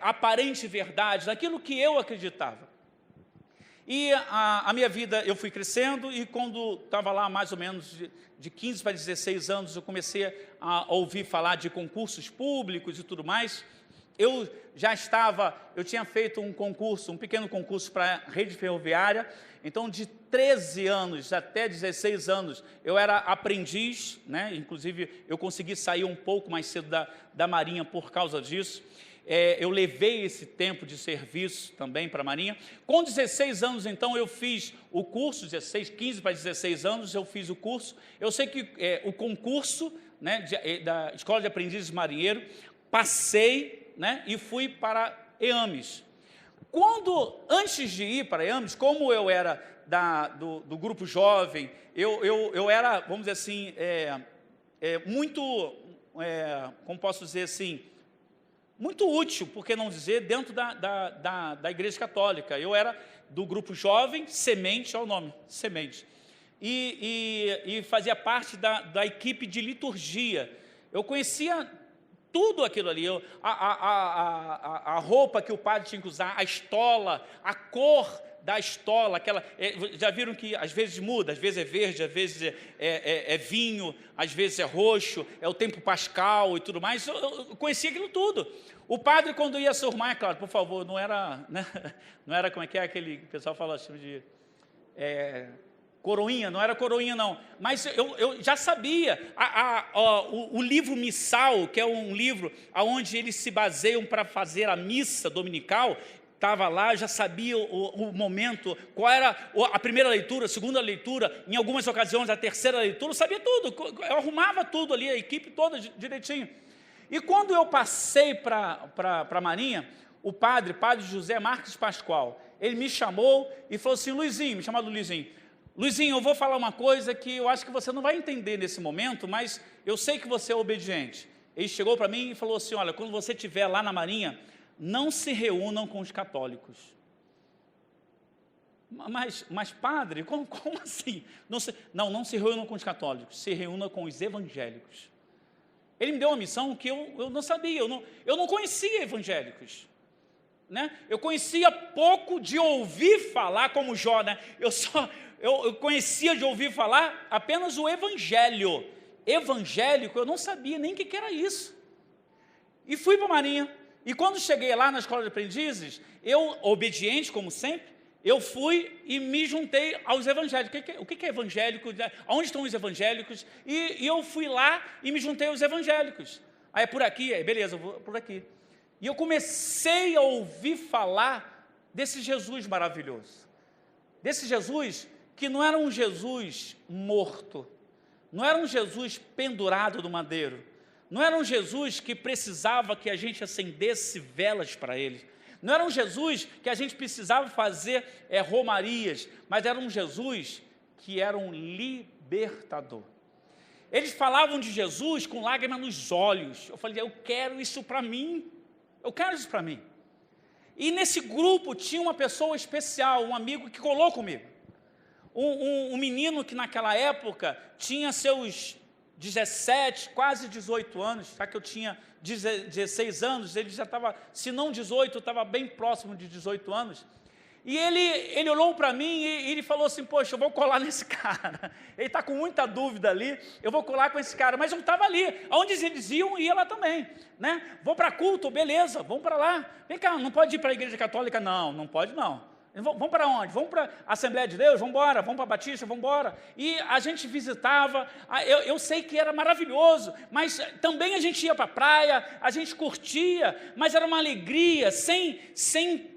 aparente verdade, naquilo que eu acreditava. E a minha vida, eu fui crescendo, e quando estava lá mais ou menos de 15 para 16 anos, eu comecei a ouvir falar de concursos públicos e tudo mais. Eu tinha feito um pequeno concurso para a rede ferroviária, então de 13 anos até 16 anos eu era aprendiz, né? Inclusive eu consegui sair um pouco mais cedo da Marinha por causa disso. Eu levei esse tempo de serviço também para a Marinha. Com 16 anos, então, eu fiz o curso, 15 para 16 anos, eu fiz o curso. Eu sei que o concurso, né, da Escola de Aprendizes Marinheiro, passei, né, e fui para EAMES. Antes de ir para EAMES, como eu era do grupo jovem, eu era, vamos dizer assim, muito, como posso dizer assim, muito útil, por que não dizer, dentro da igreja católica. Eu era do grupo jovem, Semente, olha o nome, Semente, e fazia parte da equipe de liturgia. Eu conhecia tudo aquilo ali, a roupa que o padre tinha que usar, a estola, a cor da estola, já viram que às vezes muda, às vezes é verde, às vezes é vinho, às vezes é roxo, é o tempo pascal e tudo mais. Eu conhecia aquilo tudo. O padre, quando ia surmar, é claro, por favor, não era, né, não era como é que aquele que o pessoal fala assim de coroinha, não era coroinha não, mas eu já sabia, o livro missal, que é um livro onde eles se baseiam para fazer a missa dominical, estava lá, já sabia o momento, qual era a primeira leitura, a segunda leitura, em algumas ocasiões a terceira leitura, eu sabia tudo, eu arrumava tudo ali, a equipe toda direitinho. E quando eu passei para a Marinha, o padre José Marques Pascoal, ele me chamou e falou assim, Luizinho, me chamado Luizinho, eu vou falar uma coisa que eu acho que você não vai entender nesse momento, mas eu sei que você é obediente. Ele chegou para mim e falou assim, olha, quando você estiver lá na Marinha, não se reúnam com os católicos. Mas padre, como assim? Não se reúnam com os católicos, se reúnam com os evangélicos. Ele me deu uma missão que eu não sabia, eu não conhecia evangélicos. né? Eu conhecia pouco de ouvir falar, como Jó, né? Eu conhecia de ouvir falar apenas o evangelho. Evangélico, eu não sabia nem o que era isso. E fui para a Marinha. E quando cheguei lá na escola de aprendizes, eu, obediente como sempre, eu fui e me juntei aos evangélicos. O que é evangélico? Onde estão os evangélicos? E eu fui lá e me juntei aos evangélicos. Aí é por aqui? Beleza, eu vou por aqui. E eu comecei a ouvir falar desse Jesus maravilhoso. Desse Jesus que não era um Jesus morto, não era um Jesus pendurado no madeiro, não era um Jesus que precisava que a gente acendesse velas para ele, não era um Jesus que a gente precisava fazer romarias, mas era um Jesus que era um libertador. Eles falavam de Jesus com lágrimas nos olhos. Eu falei, eu quero isso para mim, eu quero isso para mim. E nesse grupo tinha uma pessoa especial, um amigo que colou comigo. Um menino que naquela época tinha seus 17, quase 18 anos, já que eu tinha 16 anos, ele já estava, se não 18, estava bem próximo de 18 anos. E ele olhou para mim e ele falou assim, poxa, eu vou colar nesse cara. Ele está com muita dúvida ali, eu vou colar com esse cara. Mas eu estava ali, aonde eles iam, ia lá também. Né? Vou para culto, beleza, vamos para lá. Vem cá, não pode ir para a igreja católica? Não, não pode não. Vamos para onde? Vamos para a Assembleia de Deus? Vamos embora. Vamos para a Batista? Vamos embora. E a gente visitava, eu sei que era maravilhoso, mas também a gente ia para a praia, a gente curtia, mas era uma alegria, sem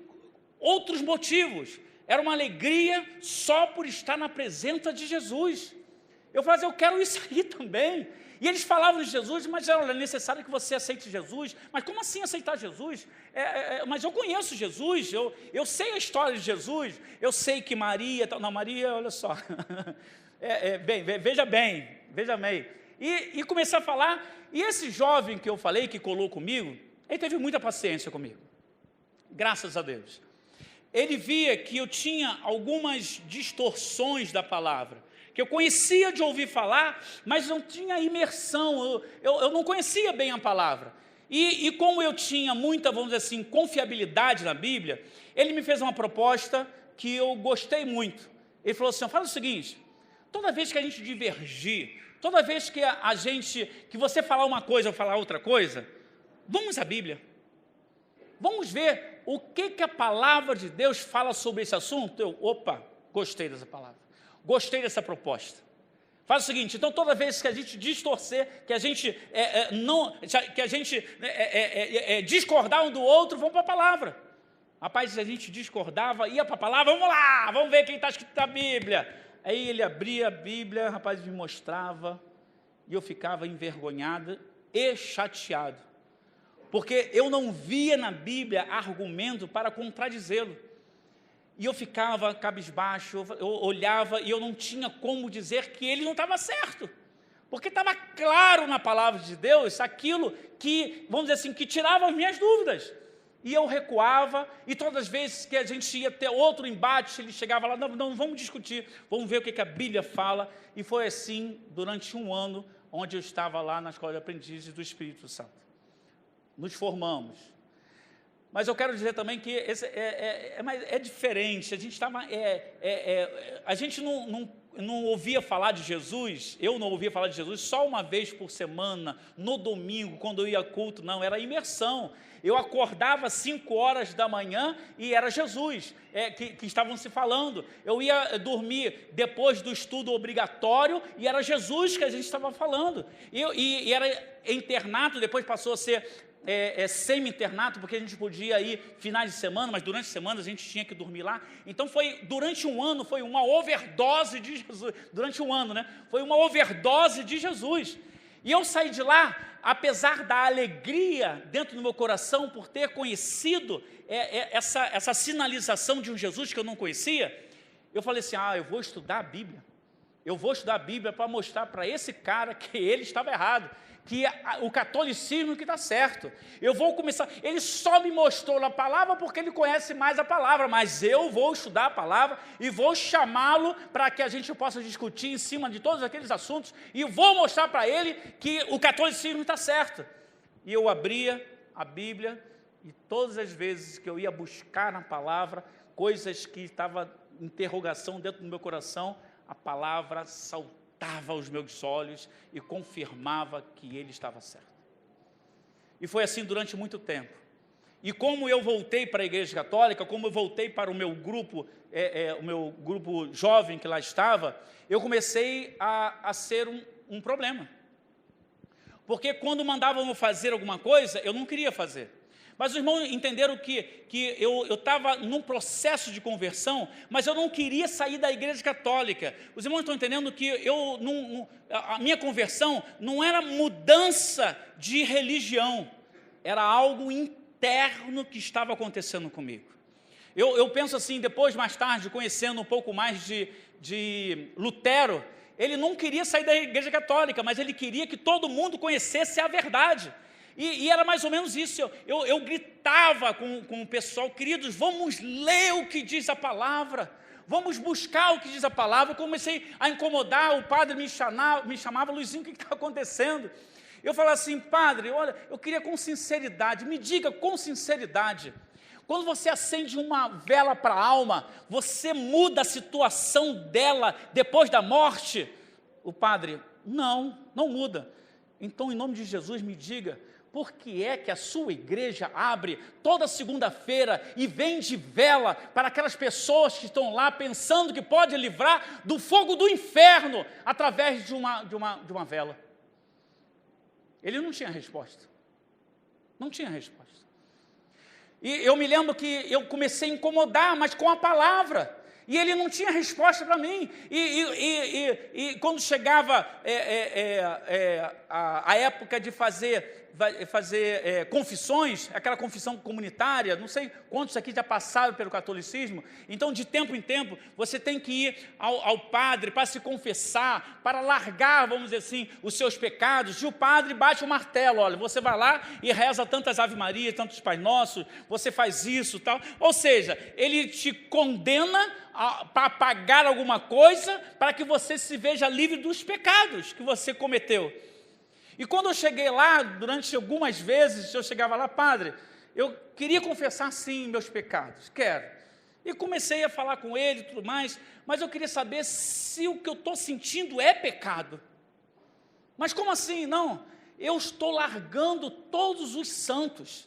outros motivos. Era uma alegria só por estar na presença de Jesus. Eu falava, eu quero isso aí também. E eles falavam de Jesus, mas é necessário que você aceite Jesus. Mas como assim aceitar Jesus? Mas eu conheço Jesus, eu sei a história de Jesus, eu sei que Maria... Não, Maria, olha só. Veja bem. E comecei a falar, e esse jovem que eu falei, que colou comigo, ele teve muita paciência comigo. Graças a Deus. Ele via que eu tinha algumas distorções da palavra, que eu conhecia de ouvir falar, mas não tinha imersão, eu não conhecia bem a palavra. E como eu tinha muita, vamos dizer assim, confiabilidade na Bíblia, ele me fez uma proposta que eu gostei muito. Ele falou assim, fala o seguinte, toda vez que a gente divergir, toda vez que você falar uma coisa ou falar outra coisa, vamos à Bíblia. Vamos ver o que a palavra de Deus fala sobre esse assunto. Gostei dessa palavra. Gostei dessa proposta. Faz o seguinte, então toda vez que a gente distorcer, que a gente discordar um do outro, vamos para a palavra. Rapaz, a gente discordava, ia para a palavra, vamos lá, vamos ver quem está escrito na Bíblia. Aí ele abria a Bíblia, rapaz, me mostrava, e eu ficava envergonhado e chateado, porque eu não via na Bíblia argumento para contradizê-lo. E eu ficava cabisbaixo, eu olhava e eu não tinha como dizer que ele não estava certo. Porque estava claro na palavra de Deus aquilo que, vamos dizer assim, que tirava as minhas dúvidas. E eu recuava, e todas as vezes que a gente ia ter outro embate, ele chegava lá, não, vamos discutir, vamos ver o que a Bíblia fala. E foi assim durante um ano, onde eu estava lá na Escola de Aprendizes do Espírito Santo. Nos formamos. Mas eu quero dizer também que é diferente, a gente não ouvia falar de Jesus, eu não ouvia falar de Jesus só uma vez por semana, no domingo, quando eu ia a culto, não, era imersão. Eu acordava às 5 horas da manhã e era Jesus que estavam se falando. Eu ia dormir depois do estudo obrigatório e era Jesus que a gente estava falando. E era internato, depois passou a ser semi-internato, porque a gente podia ir finais de semana, mas durante a semana a gente tinha que dormir lá. Então durante um ano, foi uma overdose de Jesus, durante um ano, né? Foi uma overdose de Jesus. E eu saí de lá, apesar da alegria dentro do meu coração, por ter conhecido essa sinalização de um Jesus que eu não conhecia, eu falei assim, eu vou estudar a Bíblia. Eu vou estudar a Bíblia para mostrar para esse cara que ele estava errado, que o catolicismo que está certo. Eu vou começar, ele só me mostrou a palavra porque ele conhece mais a palavra, mas eu vou estudar a palavra e vou chamá-lo para que a gente possa discutir em cima de todos aqueles assuntos e vou mostrar para ele que o catolicismo está certo. E eu abria a Bíblia E todas as vezes que eu ia buscar na palavra, coisas que estavam interrogação dentro do meu coração, a palavra saltava aos meus olhos e confirmava que ele estava certo. E foi assim durante muito tempo. E como eu voltei para a Igreja Católica, como eu voltei para o meu grupo jovem que lá estava, eu comecei a ser um problema. Porque quando mandavam eu fazer alguma coisa, eu não queria fazer. Mas os irmãos entenderam que eu estava num processo de conversão, mas eu não queria sair da Igreja Católica. Os irmãos estão entendendo que a minha conversão não era mudança de religião, era algo interno que estava acontecendo comigo. Eu penso assim, depois, mais tarde, conhecendo um pouco mais de Lutero, ele não queria sair da Igreja Católica, mas ele queria que todo mundo conhecesse a verdade. E era mais ou menos isso, eu gritava com o pessoal, queridos, vamos ler o que diz a palavra, vamos buscar o que diz a palavra. Eu comecei a incomodar, o padre me chamava, Luizinho, o que está acontecendo? Eu falava assim, padre, olha, eu queria com sinceridade, me diga com sinceridade, quando você acende uma vela para a alma, você muda a situação dela depois da morte? O padre, não muda. Então, em nome de Jesus, me diga, por que é que a sua igreja abre toda segunda-feira e vende vela para aquelas pessoas que estão lá pensando que pode livrar do fogo do inferno através de uma vela? Ele não tinha resposta. Não tinha resposta. E eu me lembro que eu comecei a incomodar, mas com a palavra. E ele não tinha resposta para mim. E quando chegava a época de fazer confissões, aquela confissão comunitária, não sei quantos aqui já passaram pelo catolicismo, então de tempo em tempo você tem que ir ao padre para se confessar, para largar, vamos dizer assim, os seus pecados, e o padre bate o martelo, olha, você vai lá e reza tantas Ave Maria, tantos Pai Nossos, você faz isso, tal, ou seja, ele te condena para pagar alguma coisa, para que você se veja livre dos pecados que você cometeu. E quando eu cheguei lá, durante algumas vezes, eu chegava lá, padre, eu queria confessar sim meus pecados, quero. E comecei a falar com ele e tudo mais, mas eu queria saber se o que eu estou sentindo é pecado. Mas como assim? Não, eu estou largando todos os santos.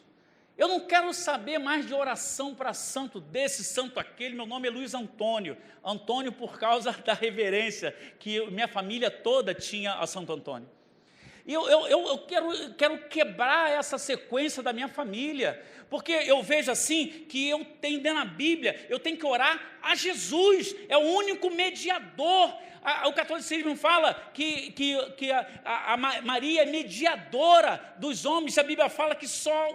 Eu não quero saber mais de oração para santo desse, santo aquele. Meu nome é Luiz Antônio. Antônio por causa da reverência que minha família toda tinha a Santo Antônio. E eu quero quebrar essa sequência da minha família, porque eu vejo assim, que eu tenho dentro da Bíblia, eu tenho que orar a Jesus, é o único mediador. O catolicismo fala que a Maria é mediadora dos homens, a Bíblia fala que só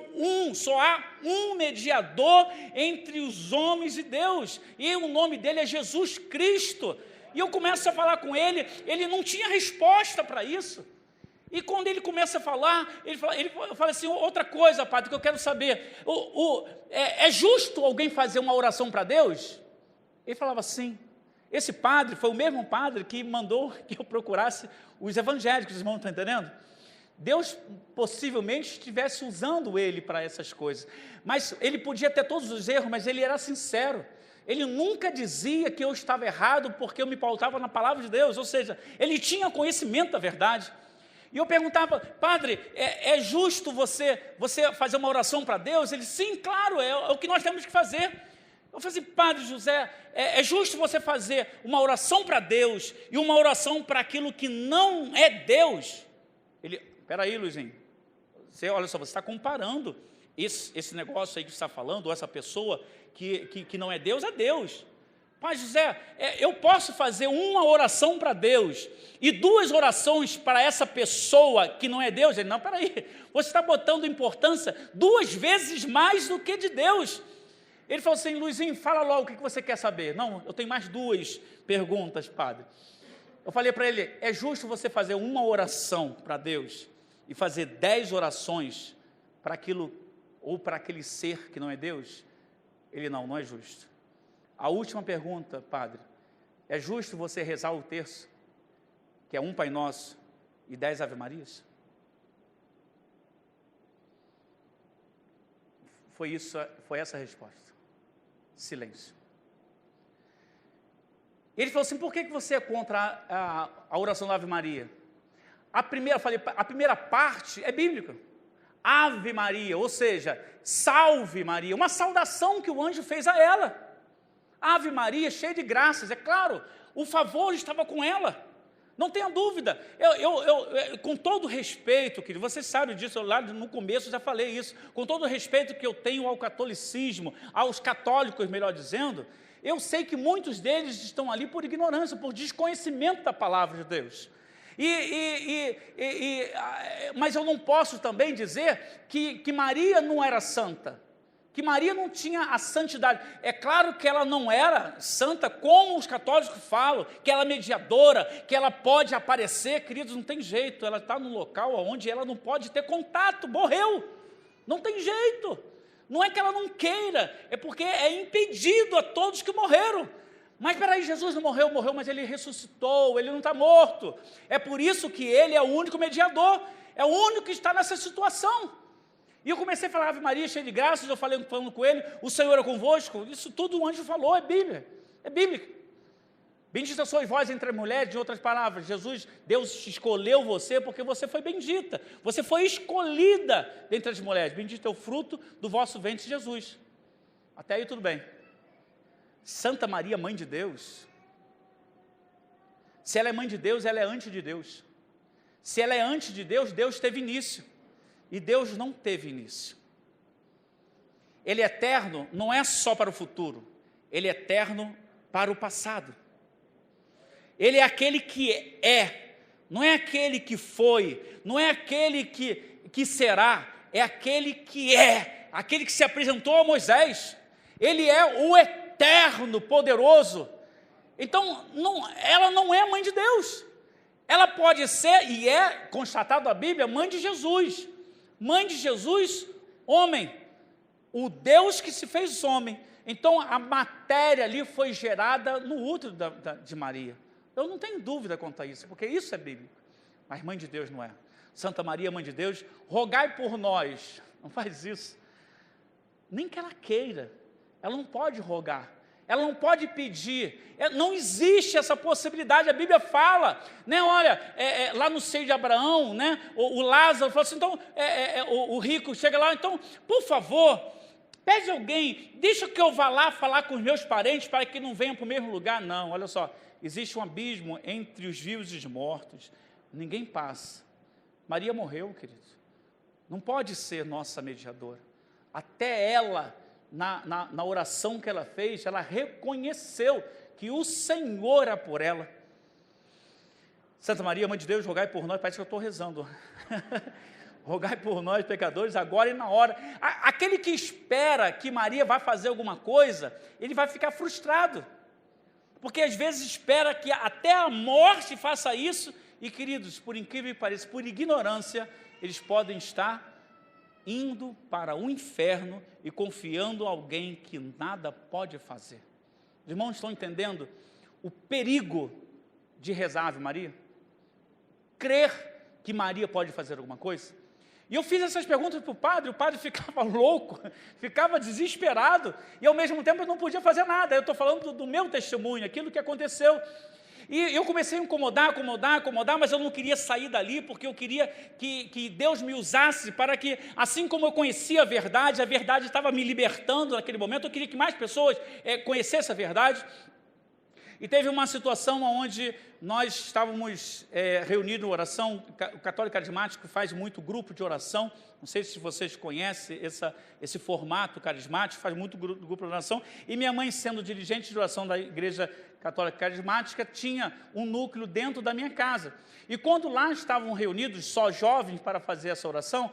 há um mediador entre os homens e Deus, e o nome dele é Jesus Cristo. E eu começo a falar com ele, ele não tinha resposta para isso. E quando ele começa a falar, ele fala assim, outra coisa, padre, que eu quero saber, é justo alguém fazer uma oração para Deus? Ele falava assim. Esse padre foi o mesmo padre que mandou que eu procurasse os evangélicos, os irmãos estão entendendo? Deus possivelmente estivesse usando ele para essas coisas, mas ele podia ter todos os erros, mas ele era sincero. Ele nunca dizia que eu estava errado porque eu me pautava na palavra de Deus, ou seja, ele tinha conhecimento da verdade. E eu perguntava, padre, é justo você fazer uma oração para Deus? Ele, sim, claro, é o que nós temos que fazer. Eu falei assim, padre José, é justo você fazer uma oração para Deus e uma oração para aquilo que não é Deus? Ele, espera aí, Luizinho, olha só, você está comparando esse negócio aí que você está falando, ou essa pessoa que não é Deus, Pai José, eu posso fazer uma oração para Deus e 2 orações para essa pessoa que não é Deus? Ele, não, peraí, você está botando importância 2 vezes mais do que de Deus. Ele falou assim, Luizinho, fala logo o que você quer saber. Não, eu tenho mais 2 perguntas, padre. Eu falei para ele, é justo você fazer uma oração para Deus e fazer 10 orações para aquilo, ou para aquele ser que não é Deus? Ele, não é justo. A última pergunta, padre, é justo você rezar o terço, que é 1 Pai Nosso e 10 Ave Marias? Foi essa a resposta. Silêncio. Ele falou assim, por que você é contra a oração da Ave Maria? A primeira parte é bíblica. Ave Maria, ou seja, salve Maria, uma saudação que o anjo fez a ela. Ave Maria, cheia de graças, é claro, o favor estava com ela, não tenha dúvida. Eu com todo respeito, querido, você sabe disso, lá no começo já falei isso, com todo o respeito que eu tenho ao catolicismo, aos católicos, melhor dizendo, eu sei que muitos deles estão ali por ignorância, por desconhecimento da palavra de Deus. Mas eu não posso também dizer que Maria não era santa, que Maria não tinha a santidade. É claro que ela não era santa, como os católicos falam, que ela é mediadora, que ela pode aparecer, queridos, não tem jeito, ela está num local onde ela não pode ter contato, morreu, não tem jeito. Não é que ela não queira, é porque é impedido a todos que morreram. Mas peraí, Jesus não morreu, mas ele ressuscitou, ele não está morto. É por isso que ele é o único mediador, é o único que está nessa situação. E eu comecei a falar Ave Maria, cheia de graças, eu falando com ele, o Senhor é convosco, isso tudo o anjo falou, é Bíblia, é bíblico. Bendita sois vós entre as mulheres, em outras palavras, Deus escolheu você porque você foi bendita, você foi escolhida dentre as mulheres, bendito é o fruto do vosso ventre, Jesus. Até aí tudo bem. Santa Maria, mãe de Deus, se ela é mãe de Deus, ela é antes de Deus. Se ela é antes de Deus, Deus teve início, e Deus não teve início. Ele é eterno, não é só para o futuro, ele é eterno para o passado. Ele é aquele que é, não é aquele que foi, não é aquele que será, é aquele que é, aquele que se apresentou a Moisés. Ele é o eterno, poderoso. Então, ela não é mãe de Deus. Ela pode ser, e é constatado na Bíblia, mãe de Jesus. Mãe de Jesus, homem. O Deus que se fez homem. Então, a matéria ali foi gerada no útero de Maria. Eu não tenho dúvida quanto a isso, porque isso é bíblico. Mas mãe de Deus não é. Santa Maria, mãe de Deus, rogai por nós. Não faz isso. Nem que ela queira. Ela não pode rogar. Ela não pode pedir. Não existe essa possibilidade. A Bíblia fala, né? Olha, lá no seio de Abraão, né? O Lázaro falou assim, então, o rico chega lá, então, por favor, pede alguém, deixa que eu vá lá falar com os meus parentes para que não venham para o mesmo lugar. Não, olha só. Existe um abismo entre os vivos e os mortos. Ninguém passa. Maria morreu, querido. Não pode ser nossa mediadora. Até ela, na oração que ela fez, ela reconheceu que o Senhor é por ela. Santa Maria, mãe de Deus, rogai por nós. Parece que eu estou rezando. Rogai por nós, pecadores, agora e na hora. Aquele que espera que Maria vai fazer alguma coisa, ele vai ficar frustrado. Porque às vezes espera que até a morte faça isso, e queridos, por incrível que pareça, por ignorância, eles podem estar indo para o inferno e confiando em alguém que nada pode fazer. Os irmãos estão entendendo o perigo de rezar Ave Maria? Crer que Maria pode fazer alguma coisa? E eu fiz essas perguntas para o padre ficava louco, ficava desesperado, e ao mesmo tempo eu não podia fazer nada. Eu estou falando do meu testemunho, aquilo que aconteceu. E eu comecei a incomodar, mas eu não queria sair dali, porque eu queria que Deus me usasse para que, assim como eu conhecia a verdade estava me libertando naquele momento, eu queria que mais pessoas conhecessem a verdade. E teve uma situação onde nós estávamos reunidos em oração. O Católico Carismático faz muito grupo de oração, não sei se vocês conhecem esse formato carismático, faz muito grupo de oração, e minha mãe, sendo dirigente de oração da Igreja Católica Carismática, tinha um núcleo dentro da minha casa, e quando lá estavam reunidos, só jovens para fazer essa oração,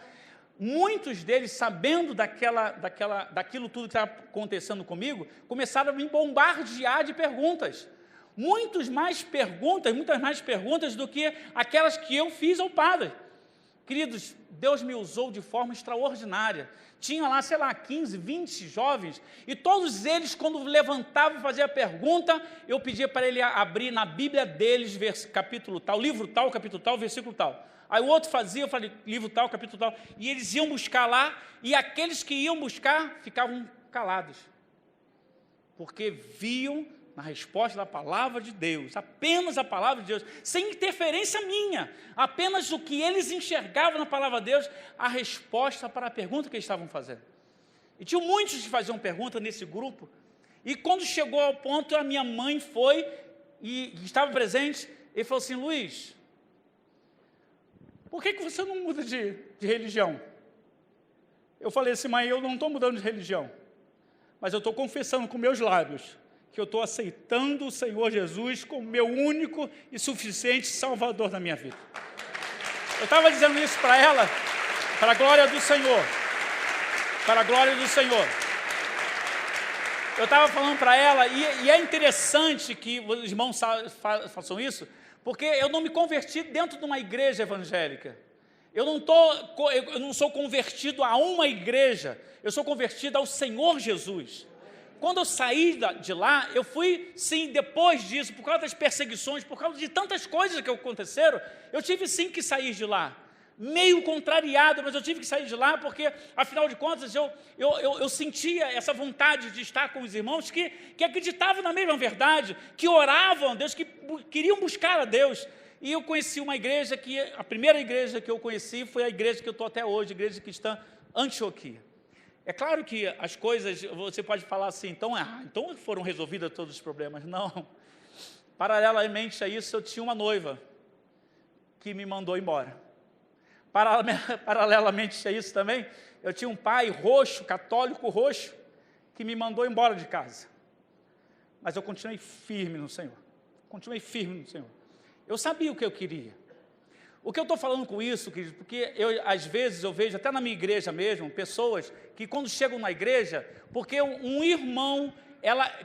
muitos deles, sabendo daquilo tudo que estava acontecendo comigo, começaram a me bombardear de perguntas, muitas mais perguntas do que aquelas que eu fiz ao padre. Queridos, Deus me usou de forma extraordinária. Tinha lá, 15, 20 jovens, e todos eles, quando levantavam e faziam a pergunta, eu pedia para ele abrir na Bíblia deles, capítulo tal, livro tal, capítulo tal, versículo tal. Aí o outro fazia, eu falei, livro tal, capítulo tal, e eles iam buscar lá, e aqueles que iam buscar ficavam calados, porque viam na resposta da palavra de Deus, apenas a palavra de Deus, sem interferência minha, apenas o que eles enxergavam na palavra de Deus, a resposta para a pergunta que eles estavam fazendo. E tinham muitos que faziam pergunta nesse grupo, e quando chegou ao ponto, a minha mãe foi, e estava presente, e falou assim, Luiz, por que você não muda de religião? Eu falei assim, mãe, eu não estou mudando de religião, mas eu estou confessando com meus lábios, que eu estou aceitando o Senhor Jesus como meu único e suficiente Salvador na minha vida. Eu estava dizendo isso para ela, para a glória do Senhor. Para a glória do Senhor. Eu estava falando para ela, e é interessante que os irmãos façam isso, porque eu não me converti dentro de uma igreja evangélica. Eu não sou convertido a uma igreja, eu sou convertido ao Senhor Jesus. Quando eu saí de lá, eu fui, sim, depois disso, por causa das perseguições, por causa de tantas coisas que aconteceram, eu tive sim que sair de lá, meio contrariado, mas eu tive que sair de lá, porque, afinal de contas, eu sentia essa vontade de estar com os irmãos que acreditavam na mesma verdade, que oravam a Deus, que queriam buscar a Deus. E eu conheci uma igreja a primeira igreja que eu conheci foi a igreja que eu estou até hoje, a igreja cristã Antioquia. É claro que as coisas, você pode falar assim, então foram resolvidos todos os problemas. Não. Paralelamente a isso, eu tinha uma noiva que me mandou embora. Paralelamente a isso também, eu tinha um pai roxo, católico roxo, que me mandou embora de casa. Mas eu continuei firme no Senhor. Continuei firme no Senhor. Eu sabia o que eu queria. O que eu estou falando com isso, querido, porque às vezes eu vejo, até na minha igreja mesmo, pessoas que quando chegam na igreja, porque um irmão,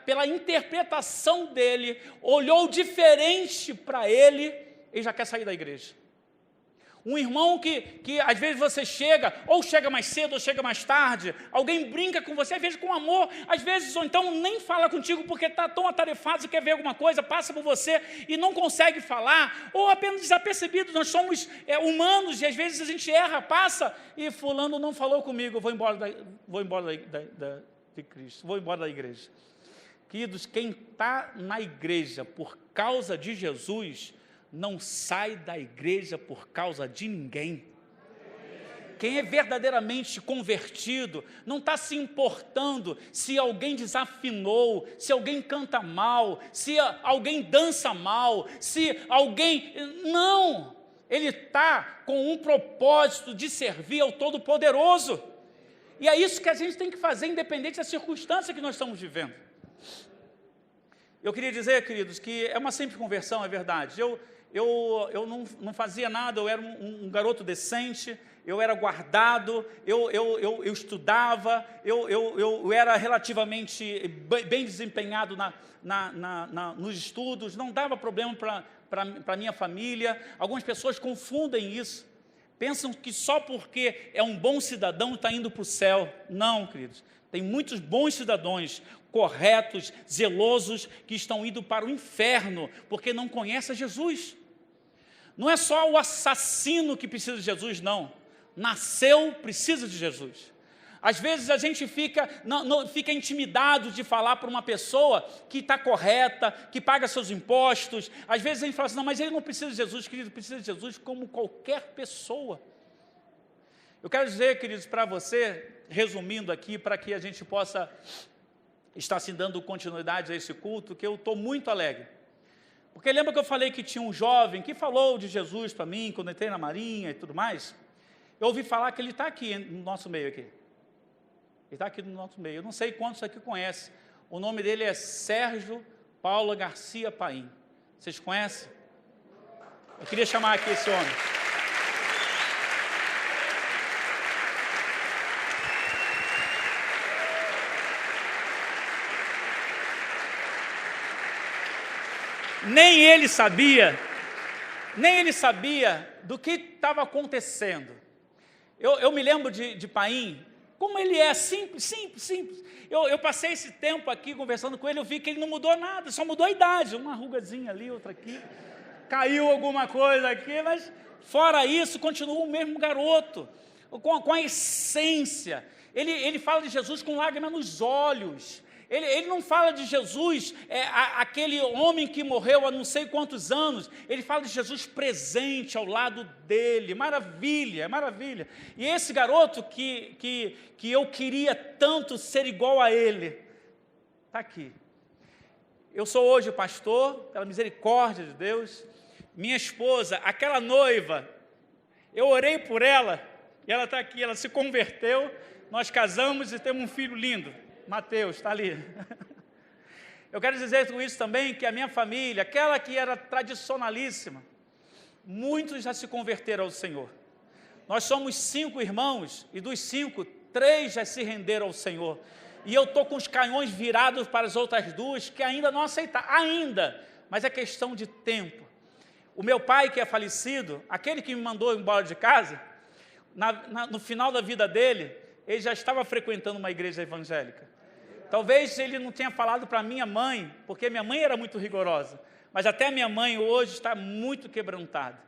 pela interpretação dele, olhou diferente para ele já quer sair da igreja. Um irmão que às vezes você chega, ou chega mais cedo, ou chega mais tarde, alguém brinca com você, às vezes com amor, às vezes, ou então nem fala contigo porque está tão atarefado, quer ver alguma coisa, passa por você e não consegue falar, ou apenas desapercebido, nós somos humanos e às vezes a gente erra, passa, e fulano não falou comigo, eu vou embora de Cristo, vou embora da igreja. Queridos, quem está na igreja por causa de Jesus, não sai da igreja por causa de ninguém. Quem é verdadeiramente convertido não está se importando se alguém desafinou, se alguém canta mal, se alguém dança mal, se alguém... Não! Ele está com um propósito de servir ao Todo-Poderoso. E é isso que a gente tem que fazer, independente da circunstância que nós estamos vivendo. Eu queria dizer, queridos, que é uma simples conversão, é verdade. Eu não fazia nada, eu era um garoto decente, eu era guardado, eu estudava, eu era relativamente bem desempenhado nos estudos, não dava problema para a minha família. Algumas pessoas confundem isso, pensam que só porque é um bom cidadão está indo para o céu. Não, queridos, tem muitos bons cidadãos, corretos, zelosos, que estão indo para o inferno, porque não conhecem Jesus. Não é só o assassino que precisa de Jesus, não. Nasceu, precisa de Jesus. Às vezes a gente fica intimidado de falar para uma pessoa que está correta, que paga seus impostos. Às vezes a gente fala assim, não, mas ele não precisa de Jesus, querido, precisa de Jesus como qualquer pessoa. Eu quero dizer, queridos, para você, resumindo aqui, para que a gente possa estar se dando continuidade a esse culto, que eu estou muito alegre. Porque lembra que eu falei que tinha um jovem que falou de Jesus para mim, quando eu entrei na Marinha e tudo mais? Eu ouvi falar que ele está aqui no nosso meio aqui. Ele está aqui no nosso meio. Eu não sei quantos aqui conhecem. O nome dele é Sérgio Paulo Garcia Paim. Vocês conhecem? Eu queria chamar aqui esse homem. Nem ele sabia do que estava acontecendo. Eu me lembro de Paim, como ele é simples. Eu passei esse tempo aqui conversando com ele, eu vi que ele não mudou nada, só mudou a idade, uma rugazinha ali, outra aqui, caiu alguma coisa aqui, mas fora isso, continua o mesmo garoto, com a essência. Ele fala de Jesus com lágrimas nos olhos. Ele não fala de Jesus, aquele homem que morreu há não sei quantos anos. Ele fala de Jesus presente ao lado dele. Maravilha, maravilha. E esse garoto que eu queria tanto ser igual a ele, está aqui. Eu sou hoje pastor, pela misericórdia de Deus. Minha esposa, aquela noiva, eu orei por ela, e ela está aqui, ela se converteu, nós casamos e temos um filho lindo. Mateus, está ali. Eu quero dizer com isso também que a minha família, aquela que era tradicionalíssima, muitos já se converteram ao Senhor. Nós somos 5 irmãos e dos 5, 3 já se renderam ao Senhor. E eu estou com os canhões virados para as outras 2 que ainda não aceitaram, mas é questão de tempo. O meu pai que é falecido, aquele que me mandou embora de casa, no final da vida dele, ele já estava frequentando uma igreja evangélica. Talvez ele não tenha falado para minha mãe, porque minha mãe era muito rigorosa, mas até minha mãe hoje está muito quebrantada.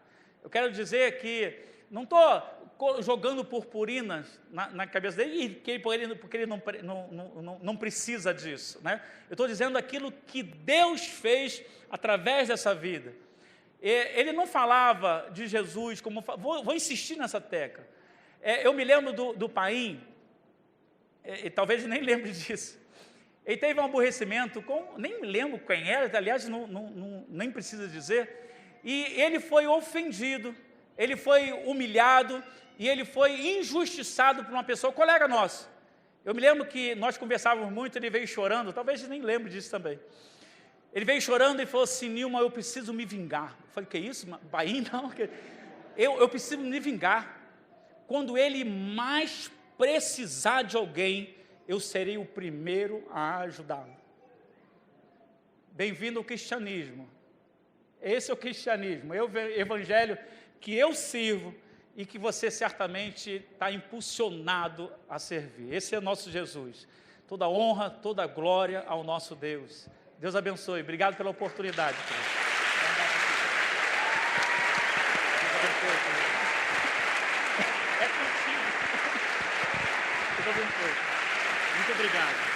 Eu quero dizer que não estou jogando purpurinas na cabeça dele, porque ele não precisa disso, né? Eu estou dizendo aquilo que Deus fez através dessa vida. Ele não falava de Jesus como... Vou insistir nessa tecla. Eu me lembro do Paim, e talvez nem lembre disso. Ele teve um aborrecimento nem me lembro quem era, aliás, nem precisa dizer, e ele foi ofendido, ele foi humilhado, e ele foi injustiçado por uma pessoa, colega nosso. Eu me lembro que nós conversávamos muito, ele veio chorando, talvez nem lembre disso também. Ele veio chorando e falou assim: Nilma, eu preciso me vingar. Eu falei, que isso? Paim? Não, eu preciso me vingar. Quando ele mais precisar de alguém, eu serei o primeiro a ajudá-lo. Bem-vindo ao cristianismo. Esse é o cristianismo, é o evangelho que eu sirvo e que você certamente está impulsionado a servir. Esse é o nosso Jesus. Toda honra, toda glória ao nosso Deus. Deus abençoe. Obrigado pela oportunidade. É contigo. Deus abençoe. Muito obrigado.